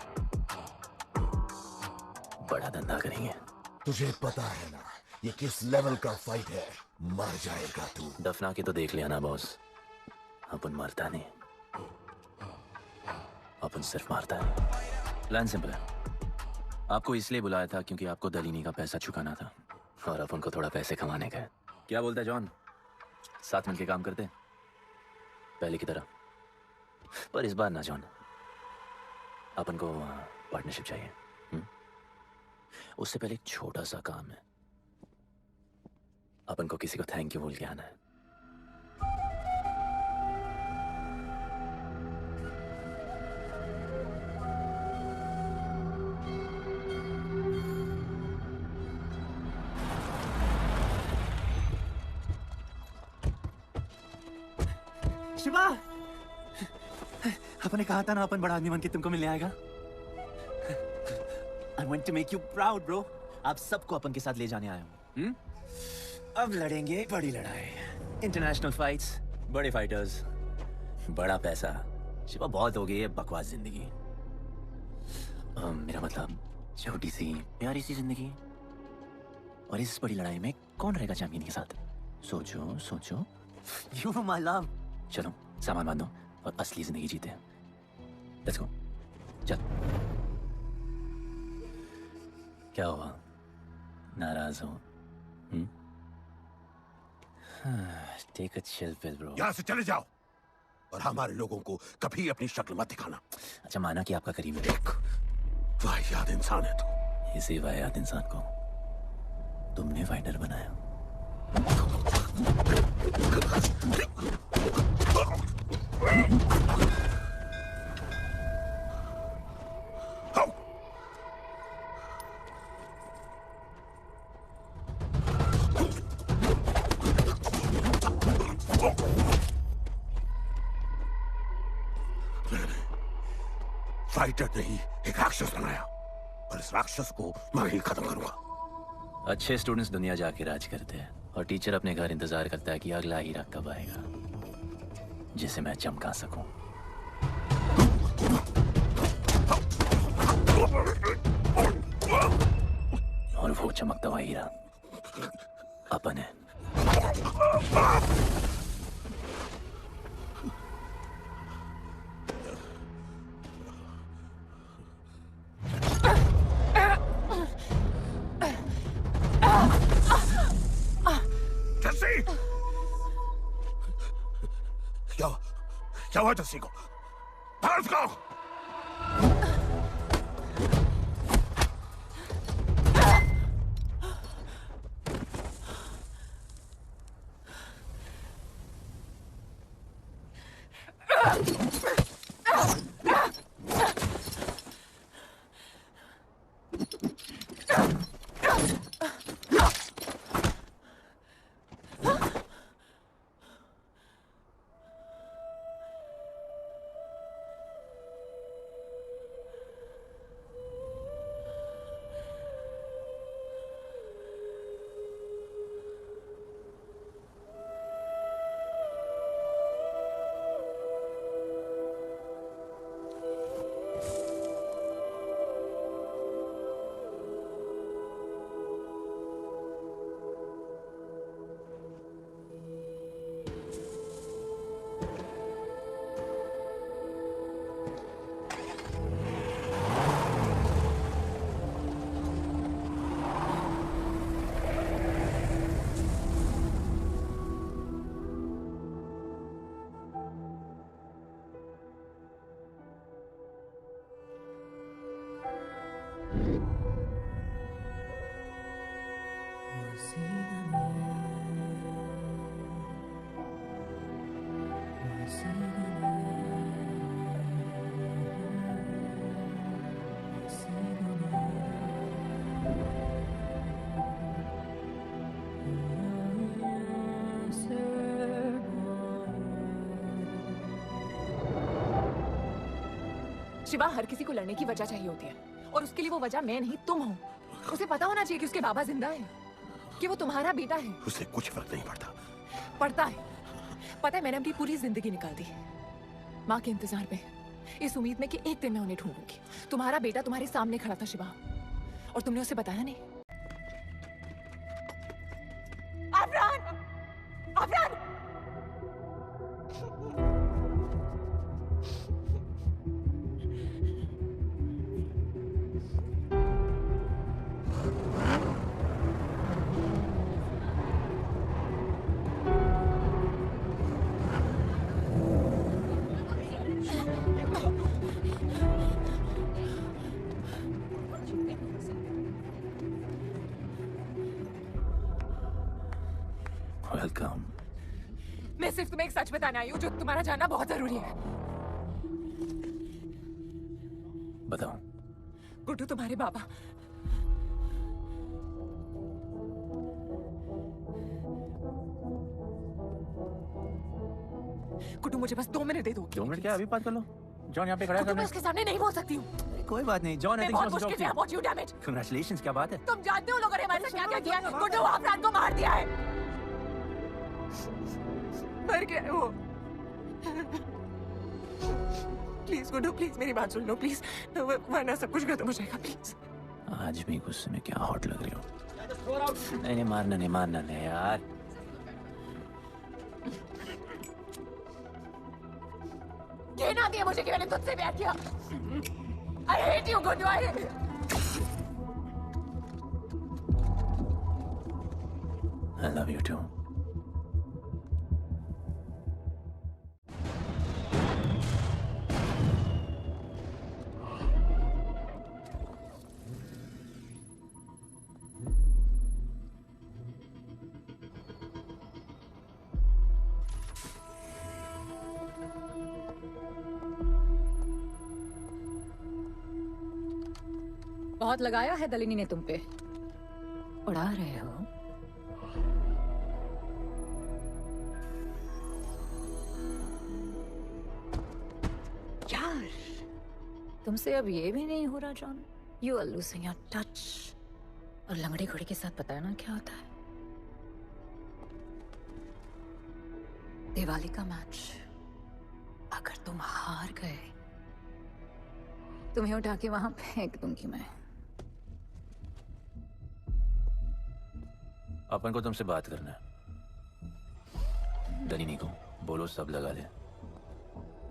बड़ा धंधा करेंगे। तुझे पता है ना ये किस लेवल का फाइट है? मर जाएगा तू। दफना के तो देख लिया ना बॉस, अपन मरता नहीं, अपन सिर्फ मारता है। प्लान सिंपल है, आपको इसलिए बुलाया था क्योंकि आपको दलीनी का पैसा चुकाना था और अपन को थोड़ा पैसे कमाने का है। क्या बोलता है जॉन? साथ मिलके काम करते हैं पहले की तरह, पर इस बार ना जॉन, अपन को पार्टनरशिप चाहिए। उससे पहले एक छोटा सा काम है, अपन को किसी को थैंक यू बोल के आना है। शिवा, अपने कहा था ना अपन बड़ा आदमी बन के तुमको मिलने आएगा। I want to make you proud, bro. आप सबको अपन के साथ ले जाने आया हूँ। अब लड़ेंगे बड़ी लड़ाई, इंटरनेशनल फाइट्स, बड़े फाइटर्स, बड़ा पैसा। शिवा बहुत हो गई है बकवास जिंदगी। मेरा मतलब छोटी सी प्यारी सी जिंदगी, और इस बड़ी लड़ाई में कौन रहेगा चैंपियन के साथ? सोचो सोचो। You my love. चलो सामान बांधो और असली जिंदगी जीते। Let's go. चल। क्या हुआ, नाराज हो? Take a chill pill bro. यहाँ से चले जाओ और हमारे लोगों को कभी अपनी शक्ल मत दिखाना। अच्छा माना कि आपका करीब है। एक वाहियात इंसान है तू। इसी वाहियात इंसान को तुमने फाइटर बनाया। फाइटर नहीं, एक राक्षस बनाया, और इस राक्षस को मैं ही खत्म करूंगा। अच्छे स्टूडेंट्स दुनिया जाके राज करते हैं और टीचर अपने घर इंतजार करता है कि अगला हीरा कब आएगा जिसे मैं चमका सकूं। और वो चमकता हुआ हीरा अपन है। क्या हुआ जस्सी को? भाग उसको! शिवा, हर किसी को लड़ने की वजह चाहिए होती है, और उसके लिए वो वजह मैं नहीं तुम हो। उसे पता होना चाहिए कि उसके बाबा जिंदा है, कि वो तुम्हारा बेटा है। उसे कुछ फर्क नहीं पड़ता। पड़ता है। पता है, मैंने अपनी पूरी जिंदगी निकाल दी माँ के इंतजार में, इस उम्मीद में कि एक दिन मैं उन्हें ढूंढूंगी। तुम्हारा बेटा तुम्हारे सामने खड़ा था शिवा, और तुमने उसे बताया नहीं। अफरान! अफरान! वेलकम। मैं सिर्फ तुम्हें एक सच बताने आई हूँ जो तुम्हारा जानना बहुत जरूरी है। बताओ। गुड्डू तुम्हारे बाबा। गुड्डू, मुझे बस 2 मिनट दे दो। 2 मिनट क्या? अभी बात कर लो। जॉन यहाँ पे खड़ा है। मैं उसके सामने नहीं बोल सकती हूँ। कोई बात नहीं जॉन। मैं बहुत मुश्किल से यहाँ पहुंची हूँ, डैम इट। Congratulations, क्या बात है? तुम जानते हो लोगों ने हमारे साथ क्या क्या किया है? गुड्डू अफरान को मार दिया है। मर गया है वो। प्लीज गुड्डू, प्लीज मेरी बात सुन लो प्लीज, वरना सब कुछ खत्म हो जाएगा प्लीज। आज भी गुस्से में क्या हॉट लग रही हो। नहीं मारना नहीं यार। कहना दिया मुझे कि मैंने तुझसे प्यार किया। I hate you, Guddu, I hate you. I love you too. बहुत लगाया है दलिनी ने तुम पे। उड़ा रहे हो। यार, तुमसे अब ये भी नहीं हो रहा John. You are losing your touch. और लंगड़ी घोड़ी के साथ पता है ना क्या होता है? दिवाली का मैच अगर तुम हार गए, तुम्हें उठा के वहां फेंक दूंगी मैं। अपन को तुमसे बात करना है। दलिनी को बोलो सब लगा ले।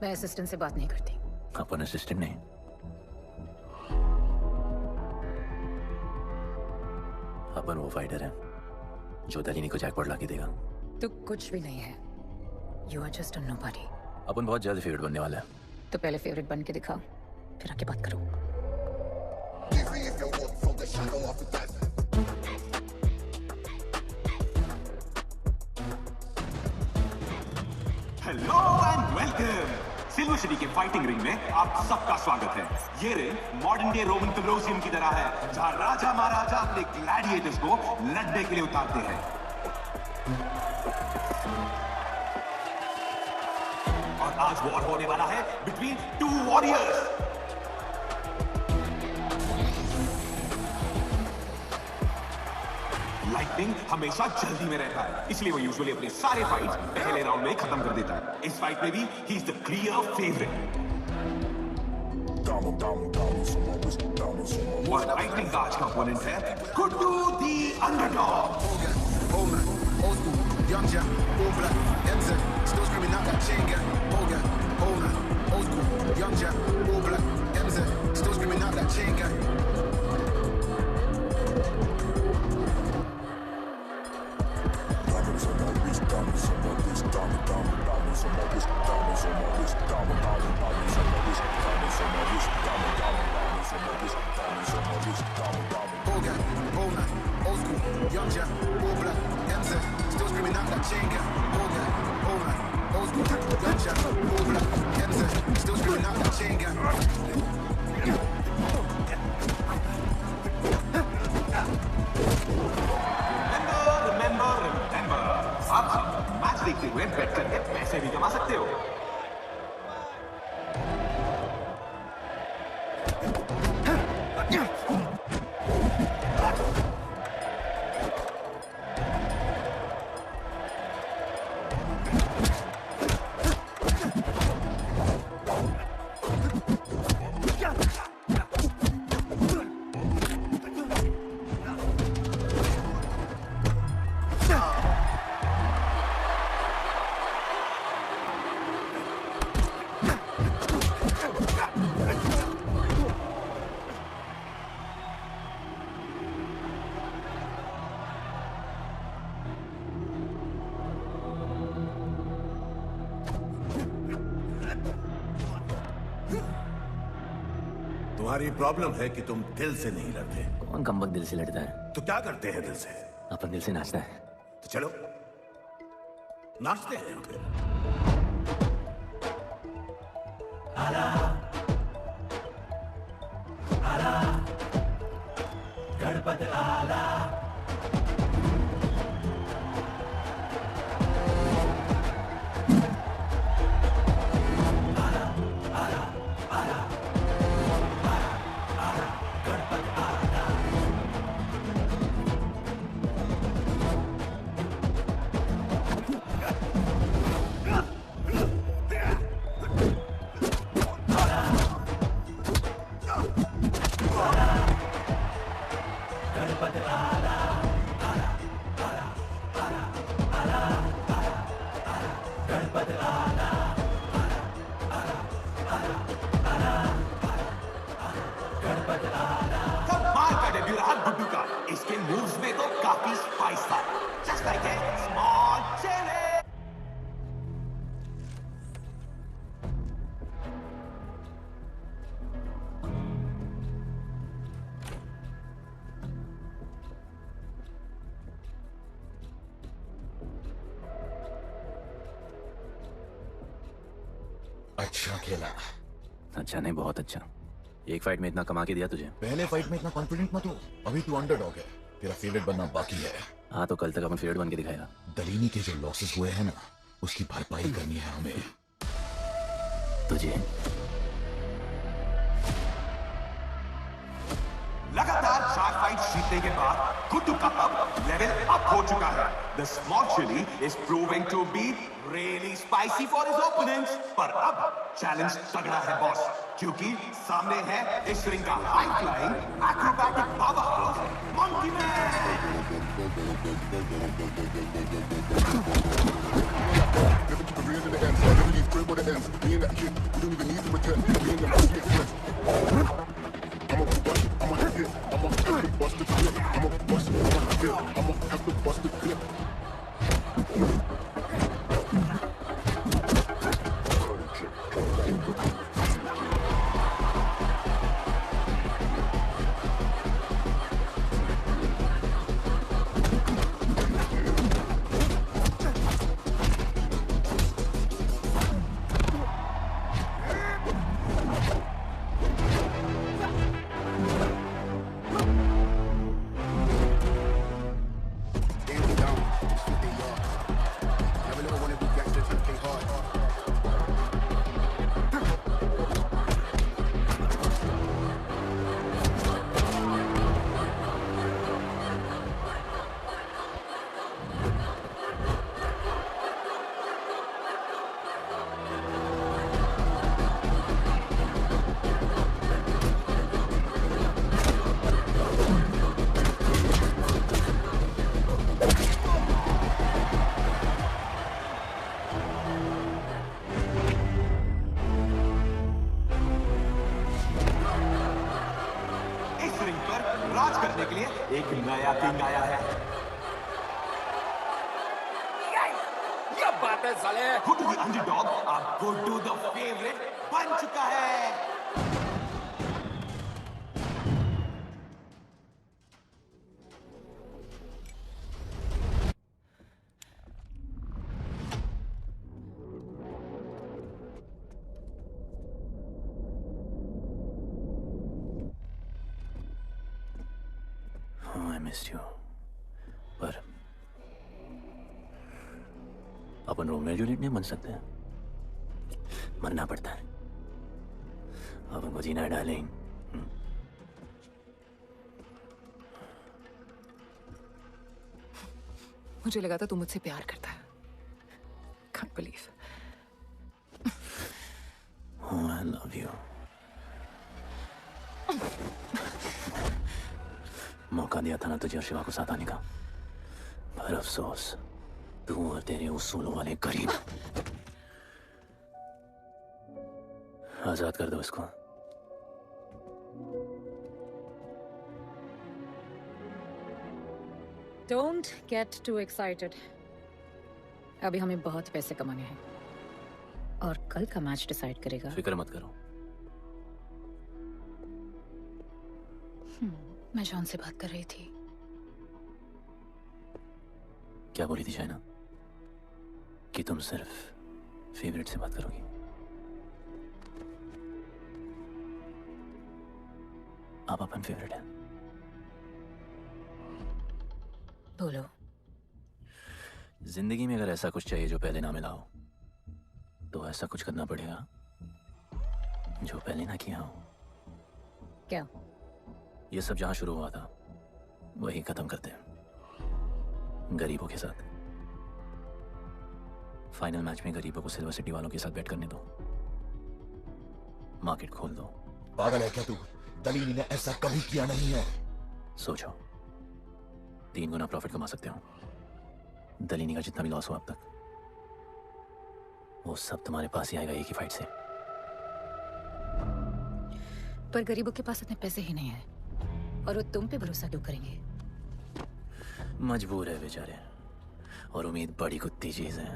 मैं असिस्टेंट से बात नहीं करती। अपन असिस्टेंट नहीं, अपन वो फाइटर है जो दलिनी को जैकपॉट लाके देगा। तू कुछ भी नहीं है। You are just a nobody. अपन बहुत जल्द फेवरेट बनने वाला है। तो पहले फेवरेट बन के दिखाओ, फिर आके बात करो। Hello and welcome. Silver city के फाइटिंग रिंग में आप सबका स्वागत है। ये ring modern day Roman Colosseum की तरह है, जहां राजा महाराजा अपने ग्लैडिएटर्स को लड़ने के लिए उतारते हैं। और आज वॉर होने वाला है बिटवीन 2 वॉरियर्स। लाइटनिंग हमेशा जल्दी में रहता है, इसलिए वो यूजुअली अपने सारे फाइट्स पहले राउंड में खत्म कर देता है। इस फाइट में भी he is the clear favourite. और लाइटनिंग का आज का ओपोनेंट है Guddu the underdog. Young Jack, all black, MZ, still screaming out that chain gang. Hogan, Hogan, old school. Young Jack, all black, MZ, still screaming out that chain gang. Hogan, Hogan, old school. Young Jack, all black, MZ, still screaming out that chain gang. Hogan, Hogan, old school. Young Jack, all black, MZ, still screaming out that chain gang. तुम्हारी problem है कि तुम दिल से नहीं लड़ते। कौन कमबख्त दिल से लड़ता है? तो क्या करते हैं दिल से? अपन दिल से नाचता है। तो चलो नाचते हैं फिर। गणपत आला कमाल का डेब्यू रहा गुड्डू का। इसके मूव्स में तो काफी स्पाइस था। Just like a small chili. अच्छा खेला। अच्छा नहीं, बहुत अच्छा। एक फाइट में इतना कमा के दिया तुझे। पहले फाइट में इतना कॉन्फिडेंट मत हो, अभी तू अंडरडॉग है, तेरा फेवरेट बनना बाकी है। हाँ तो कल तक अपन फेवरेट बन के दिखाएगा। दलीनी के जो लॉसेस हुए हैं ना, उसकी भरपाई करनी है हमें। तुझे लगातार 4 फाइट जीतने के बाद गुड्डू का अब लेवल अप हो चुका है। The small chili is proving to be really spicy for his opponents. पर अब चैलेंज तगड़ा है बॉस, क्योंकि सामने है इस रिंग का high flying acrobatic powerhouse monkey राज करने के लिए एक नया किंग आया है। ये बात है साले। गुड्डू द अंडरडॉग अब गुड्डू द फेवरेट बन चुका है। I missed you. पर अपन रोमियो जूलियट नहीं बन सकते, मरना पड़ता है। अपन को जीना है डार्लिंग। मुझे लगा था तू मुझसे प्यार करता है। Can't believe. Oh, I love you. मौका दिया था ना तुझे और शिवा को साथ आने का, पर अफसोस तू और तेरे उसूलों वाले गरीब। आजाद कर दो इसको। Don't get to excited. अभी हमें बहुत पैसे कमाने हैं और कल का मैच डिसाइड करेगा। फिक्र मत करो। मैं जॉन से बात कर रही थी। क्या बोली थी शाइना? कि तुम सिर्फ फेवरेट से बात करोगी? आप अपन फेवरेट है। बोलो। जिंदगी में अगर ऐसा कुछ चाहिए जो पहले ना मिला हो, तो ऐसा कुछ करना पड़ेगा जो पहले ना किया हो। क्या? ये सब जहां शुरू हुआ था वही खत्म करते हैं, गरीबों के साथ। फाइनल मैच में गरीबों को सिल्वर सिटी वालों के साथ बैट करने दो, मार्केट खोल दो। पागल है क्या तू? दलीनी ने ऐसा कभी किया नहीं है। सोचो, 3 गुना प्रॉफिट कमा सकते हो। दलीनी का जितना भी लॉस हुआ अब तक, वो सब तुम्हारे पास ही आएगा एक ही फाइट से। पर गरीबों के पास इतने पैसे ही नहीं है, और वो तुम पे भरोसा क्यों करेंगे? मजबूर है बेचारे, और उम्मीद बड़ी कुत्ती चीज है।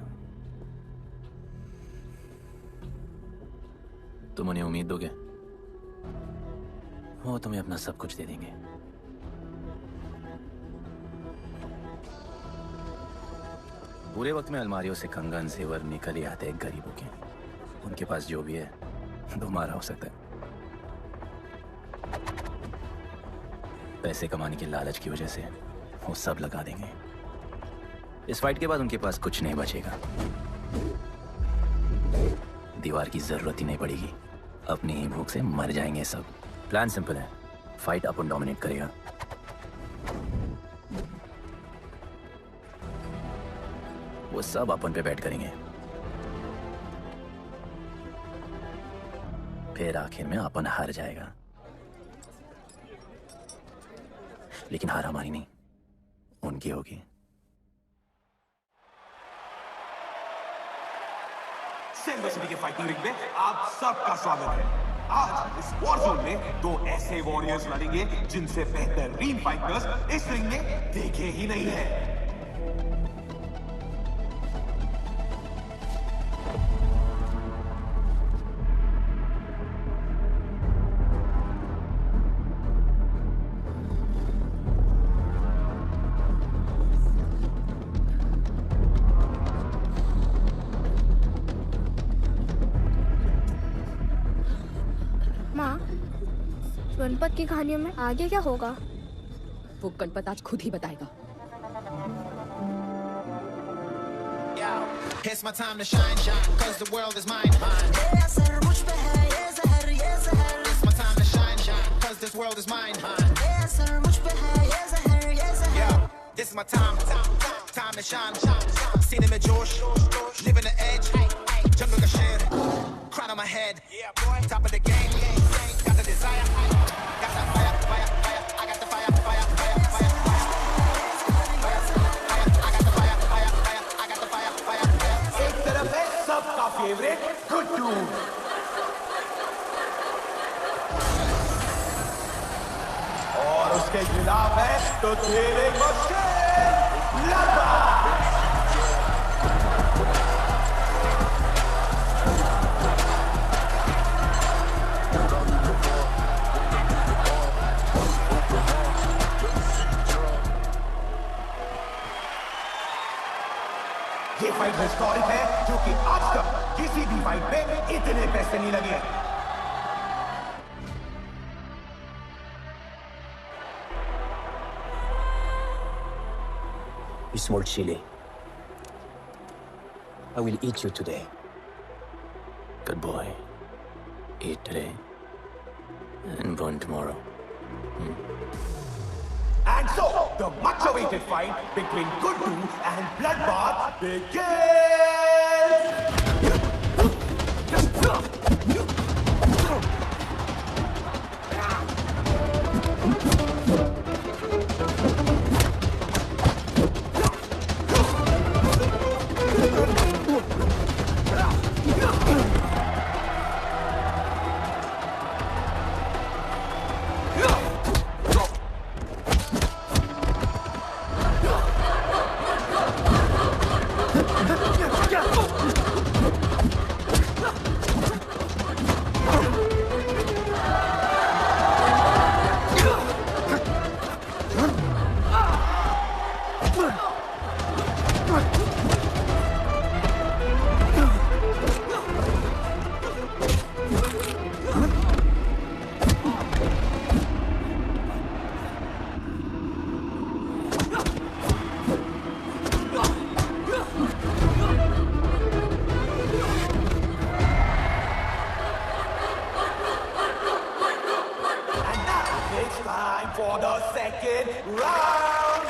तुम उन्हें उम्मीद दोगे, वो तुम्हें अपना सब कुछ दे देंगे। बुरे वक्त में अलमारियों से कंगन जेवर निकल ही आते हैं गरीबों के। उनके पास जो भी है तुम्हारा हो सकता है। पैसे कमाने के लालच की वजह से वो सब लगा देंगे। इस फाइट के बाद उनके पास कुछ नहीं बचेगा। दीवार की जरूरत ही नहीं पड़ेगी, अपनी ही भूख से मर जाएंगे सब। प्लान सिंपल है, फाइट अपन डोमिनेट करेगा। वो सब अपन पे बैट करेंगे, फिर आखिर में अपन हार जाएगा। लेकिन हार हमारी नहीं, उनकी होगी। सिल्वर सिटी के फाइटिंग रिंग में आप सबका स्वागत है। आज इस वॉर जोन में 2 ऐसे वॉरियर्स लड़ेंगे जिनसे बेहतरीन फाइटर्स इस रिंग में देखे ही नहीं है। गणपत की कहानियों में आगे क्या होगा? वो गणपत आज खुद ही बताएगा। It's my time to shine, shine, cause the world is mine, mine. It's my time to shine, shine, cause this world is mine, mine. Yeah, this is my time, time to shine, seen him at Josh, living the edge, jungle ka sher, crown on my head, top of the game, got the desire, got that fire, fire, fire, I got the fire, fire, fire, fire, एक तरफ है सबका favourite Guddu, और उसके खिलाफ है तो तेरे मशहूर लता। ये फाइट हिस्टोरिक है, जो कि आज तक किसी भी फाइट में इतने पैसे नहीं लगे। You small chili. I will eat you today. Good boy. Eat today and burn tomorrow. And so, the much-awaited fight between Guddu and Bloodbath begins! for the second round.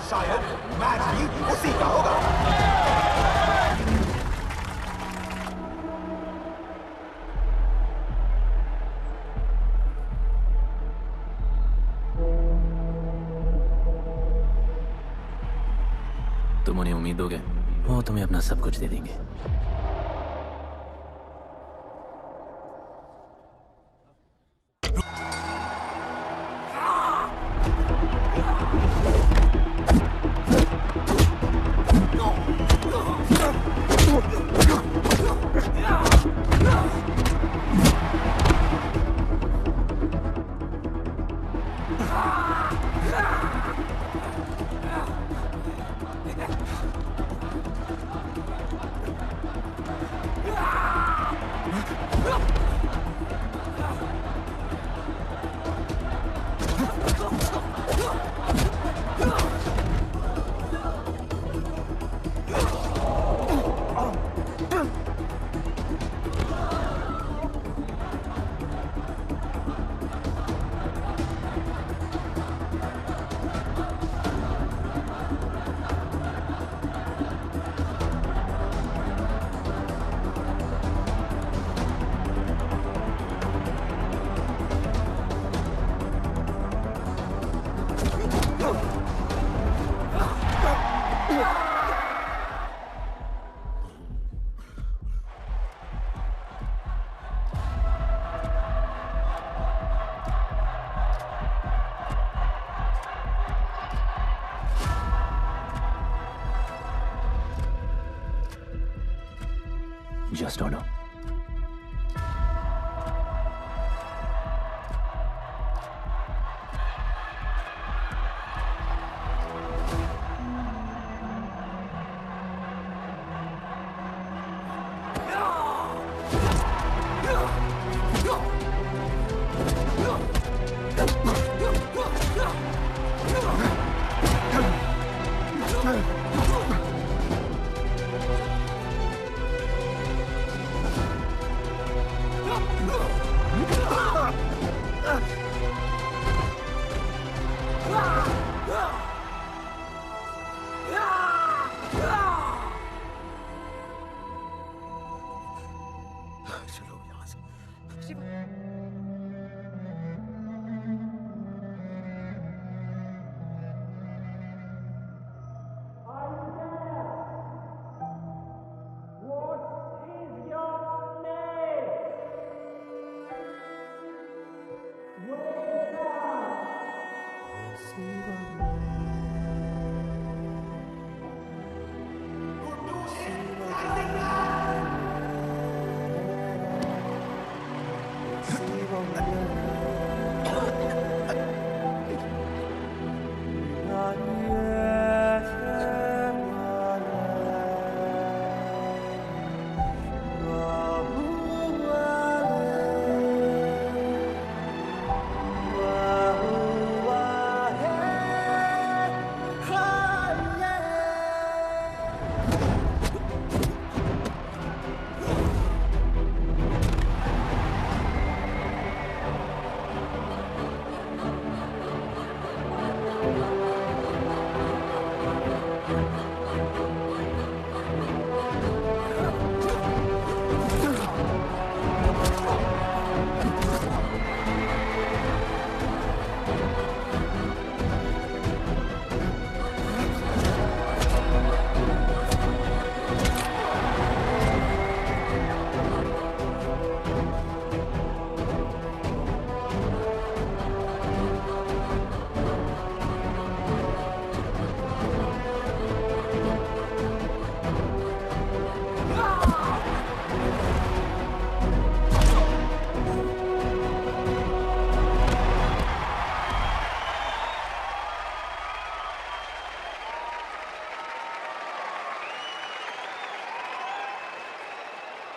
शायद मैच भी उसी का होगा। तुम उन्हें उम्मीद दोगे, वो तुम्हें अपना सब कुछ दे देंगे। Just don't know.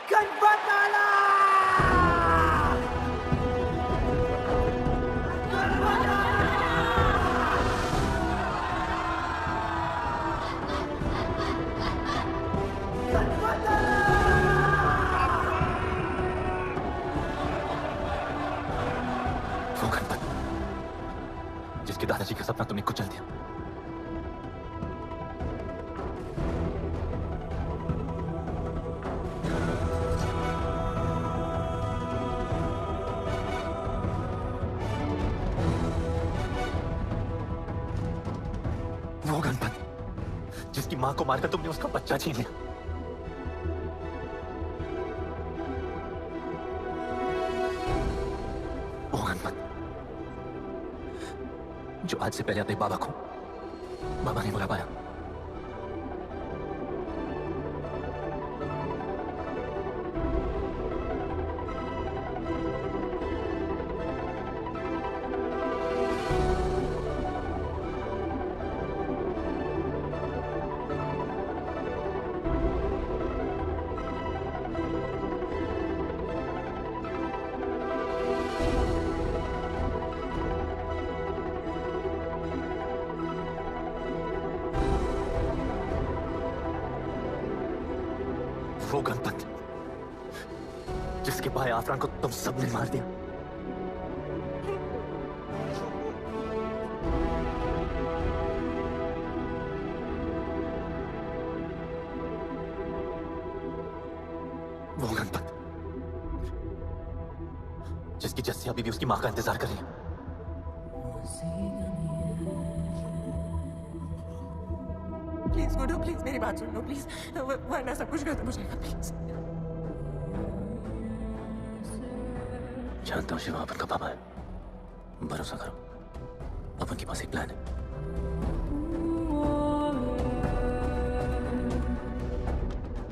वो गणपत जिसके दादाजी का सपना तुमने कुचल दिया। वो गणपत जिसकी मां को मारकर तुमने उसका बच्चा छीन लिया। वो गणपत जो आज से पहले अपने बाबा को बाबा नहीं बुला पाया। वो गणपत जिसके भाई आफरान को तुम सबने मार दिया। वो गणपत जिसकी जस्सी अभी भी उसकी मां का इंतजार कर रही है। प्लीज गुड्डू, प्लीज मेरी बात सुन लो प्लीज, वरना सब कुछ खत्म हो जाएगा प्लीज। जानता हूँ शिवा अपन का पापा है, भरोसा करो अपन के पास एक प्लान है।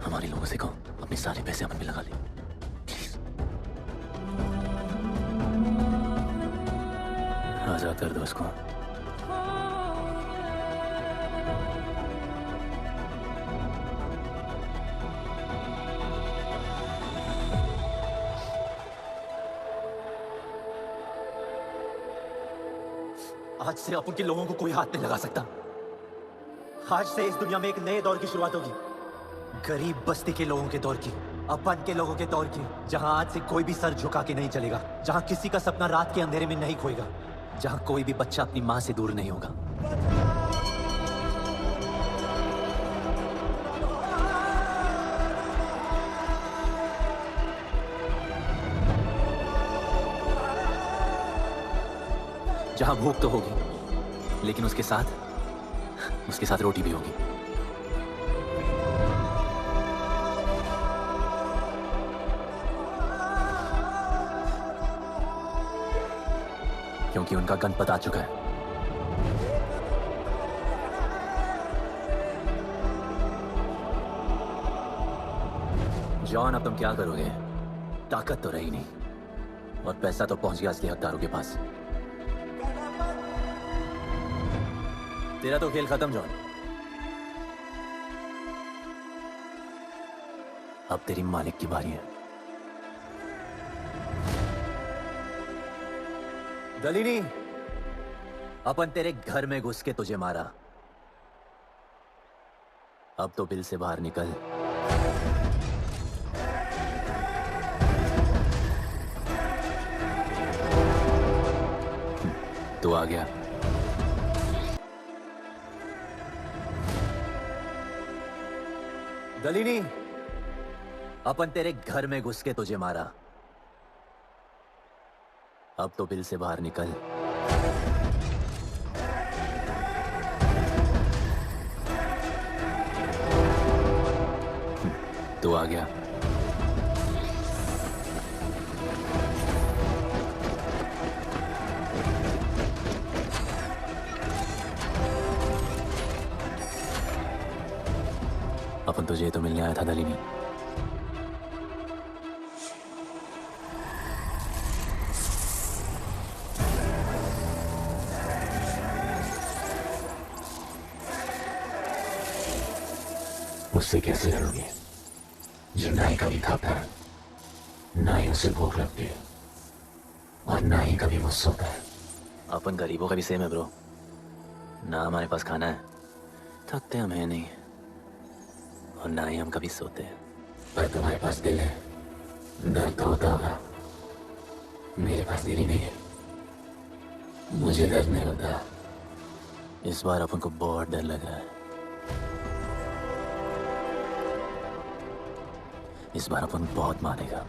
हमारे लोगों से कहो अपने सारे पैसे अपन में लगा ले प्लीज। आजाद कर दो उसको। आज से अपन के लोगों को कोई हाथ नहीं लगा सकता। आज से इस दुनिया में एक नए दौर की शुरुआत होगी, गरीब बस्ती के लोगों के दौर की, अपन के लोगों के दौर की, जहां आज से कोई भी सर झुका के नहीं चलेगा, जहां किसी का सपना रात के अंधेरे में नहीं खोएगा, जहां कोई भी बच्चा अपनी मां से दूर नहीं होगा। जहां भूख तो होगी लेकिन उसके साथ रोटी भी होगी। क्योंकि उनका गणपत आ चुका है। जॉन अब तुम क्या करोगे? ताकत तो रही नहीं और पैसा तो पहुंच गया असली हकदारों के पास। तेरा तो खेल खत्म जॉन। अब तेरी मालिक की बारी है। दलीनी, अपन तेरे घर में घुस के तुझे मारा, अब तो बिल से बाहर निकल। तू आ गया। दलीनी, अपन तेरे घर में घुस के तुझे मारा, अब तो बिल से बाहर निकल। तू आ गया। अपन तुझे तो मिलने आया था दलीनी। मुझसे कैसे लड़ोगे? जो ना ही कभी खाता है, ना ही उसे भूख लगती है, और ना ही कभी वो सोता है। अपन गरीबों का भी सेम है ब्रो। ना हमारे पास खाना है, थकते हम है नहीं, और ना ही हम कभी सोते हैं। पर तुम्हारे पास दिल है, दर्द तो होता होगा। मेरे पास दिल ही नहीं है, मुझे दर्द नहीं होता। इस बार अपन को बहुत डर लग रहा है। इस बार अपन बहुत मारेगा।